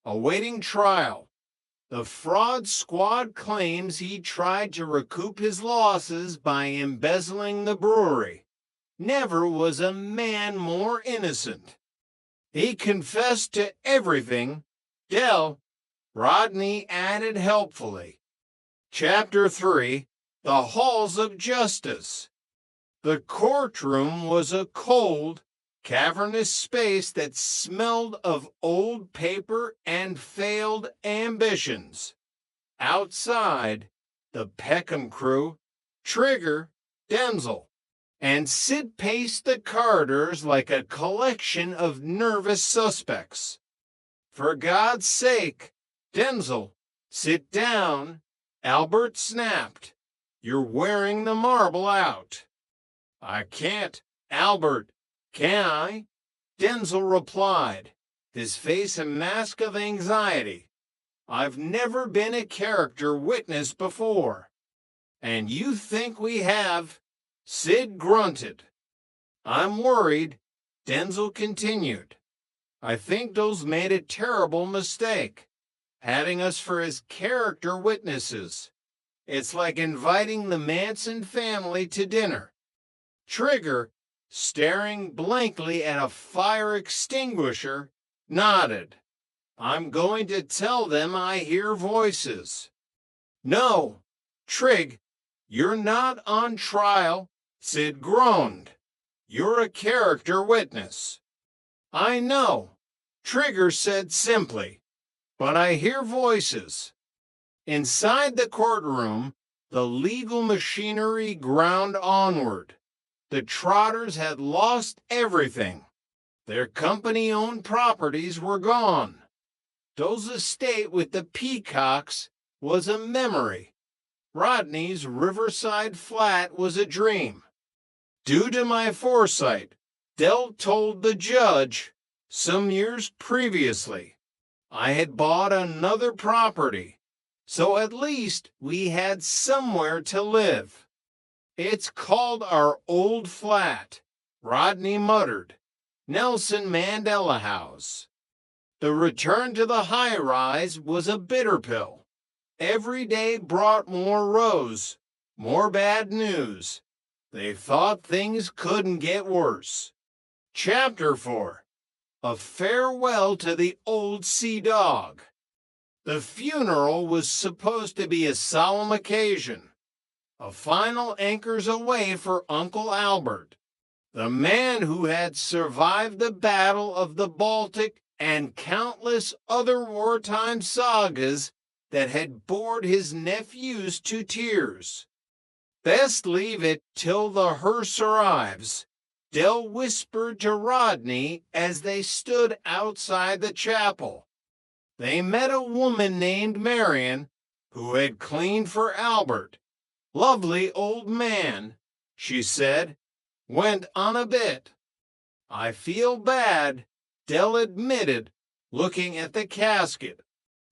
awaiting trial. The fraud squad claims he tried to recoup his losses by embezzling the brewery. Never was a man more innocent. He confessed to everything. Dell, Rodney added helpfully. Chapter 3, The Halls of Justice. The courtroom was a cold, cavernous space that smelled of old paper and failed ambitions. Outside, the Peckham crew, Trigger, Denzel, and Sid paced the corridors like a collection of nervous suspects. For God's sake, Denzel, sit down, Albert snapped. You're wearing the marble out. I can't, Albert. Can I? Denzel replied, his face a mask of anxiety. I've never been a character witness before. And you think we have? Sid grunted. I'm worried, Denzel continued. I think those made a terrible mistake, having us for his character witnesses. It's like inviting the Manson family to dinner. Trigger, staring blankly at a fire extinguisher, nodded. I'm going to tell them I hear voices. No, Trig, you're not on trial, Sid groaned. You're a character witness. I know, Trigger said simply, but I hear voices. Inside the courtroom, the legal machinery ground onward. The Trotters had lost everything. Their company-owned properties were gone. Doe's estate with the peacocks was a memory. Rodney's riverside flat was a dream. Due to my foresight, Dell told the judge some years previously I had bought another property, so at least we had somewhere to live. It's called our old flat, Rodney muttered. Nelson Mandela House. The return to the high-rise was a bitter pill. Every day brought more rows, more bad news. They thought things couldn't get worse. Chapter 4. A farewell to the old sea dog. The funeral was supposed to be a solemn occasion. A final anchors away for Uncle Albert, the man who had survived the Battle of the Baltic and countless other wartime sagas that had bored his nephews to tears. Best leave it till the hearse arrives, Dell whispered to Rodney as they stood outside the chapel. They met a woman named Marion who had cleaned for Albert. Lovely old man, she said, went on a bit. I feel bad, Dell admitted, looking at the casket,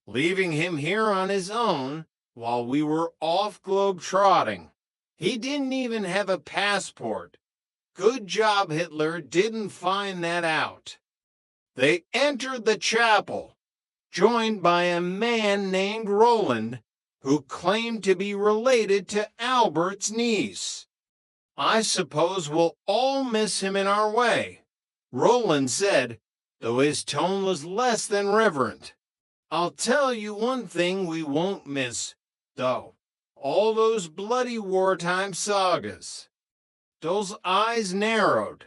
leaving him here on his own while we were off globe-trotting. He didn't even have a passport. Good job Hitler didn't find that out. They entered the chapel, joined by a man named Roland, who claimed to be related to Albert's niece. I suppose we'll all miss him in our way, Roland said, though his tone was less than reverent. I'll tell you one thing we won't miss, though. All those bloody wartime sagas. Those eyes narrowed.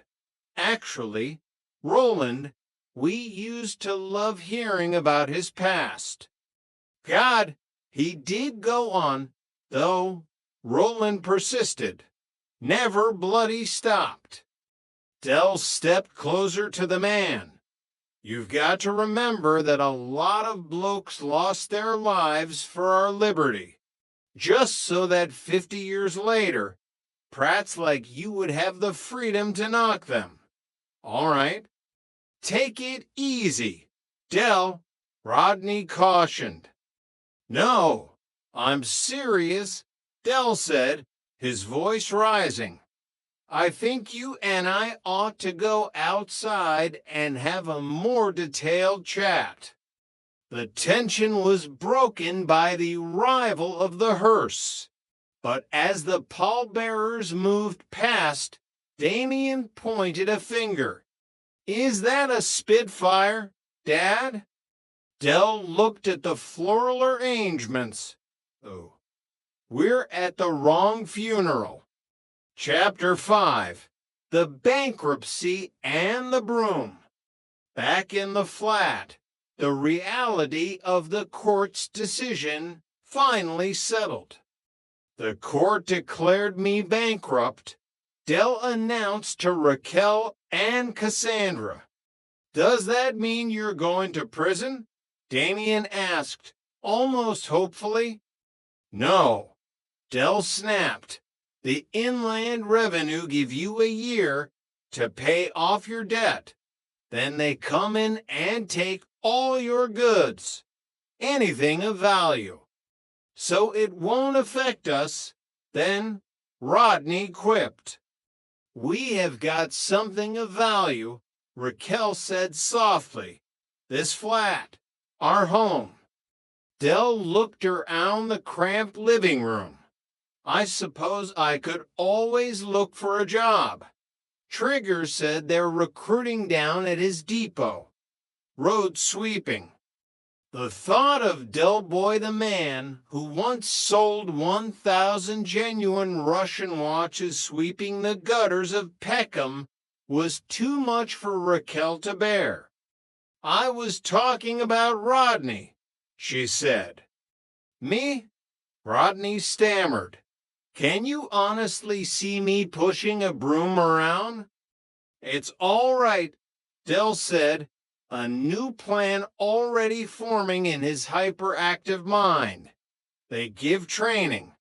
Actually, Roland, we used to love hearing about his past. God, he did go on, though, Roland persisted. Never bloody stopped. Dell stepped closer to the man. You've got to remember that a lot of blokes lost their lives for our liberty, just so that 50 years later, prats like you would have the freedom to knock them. All right, take it easy, Dell, Rodney cautioned. No, I'm serious, Dell said, his voice rising. I think you and I ought to go outside and have a more detailed chat. The tension was broken by the arrival of the hearse, but as the pallbearers moved past, Damien pointed a finger. Is that a Spitfire, Dad? Dell looked at the floral arrangements. Oh, we're at the wrong funeral. Chapter 5, The Bankruptcy and the Broom. Back in the flat, the reality of the court's decision finally settled. The court declared me bankrupt, Dell announced to Raquel and Cassandra. Does that mean you're going to prison? Damien asked, almost hopefully. No, Dell snapped. The Inland Revenue give you a year to pay off your debt. Then they come in and take all your goods, anything of value. So it won't affect us. Then Rodney quipped. We have got something of value, Raquel said softly. This flat, our home. Dell looked around the cramped living room. I suppose I could always look for a job. Trigger said they're recruiting down at his depot. Road sweeping. The thought of Del Boy the man, who once sold 1,000 genuine Russian watches sweeping the gutters of Peckham, was too much for Raquel to bear. I was talking about Rodney, she said. Me? Rodney stammered. Can you honestly see me pushing a broom around? It's all right, Dell said, a new plan already forming in his hyperactive mind. They give training.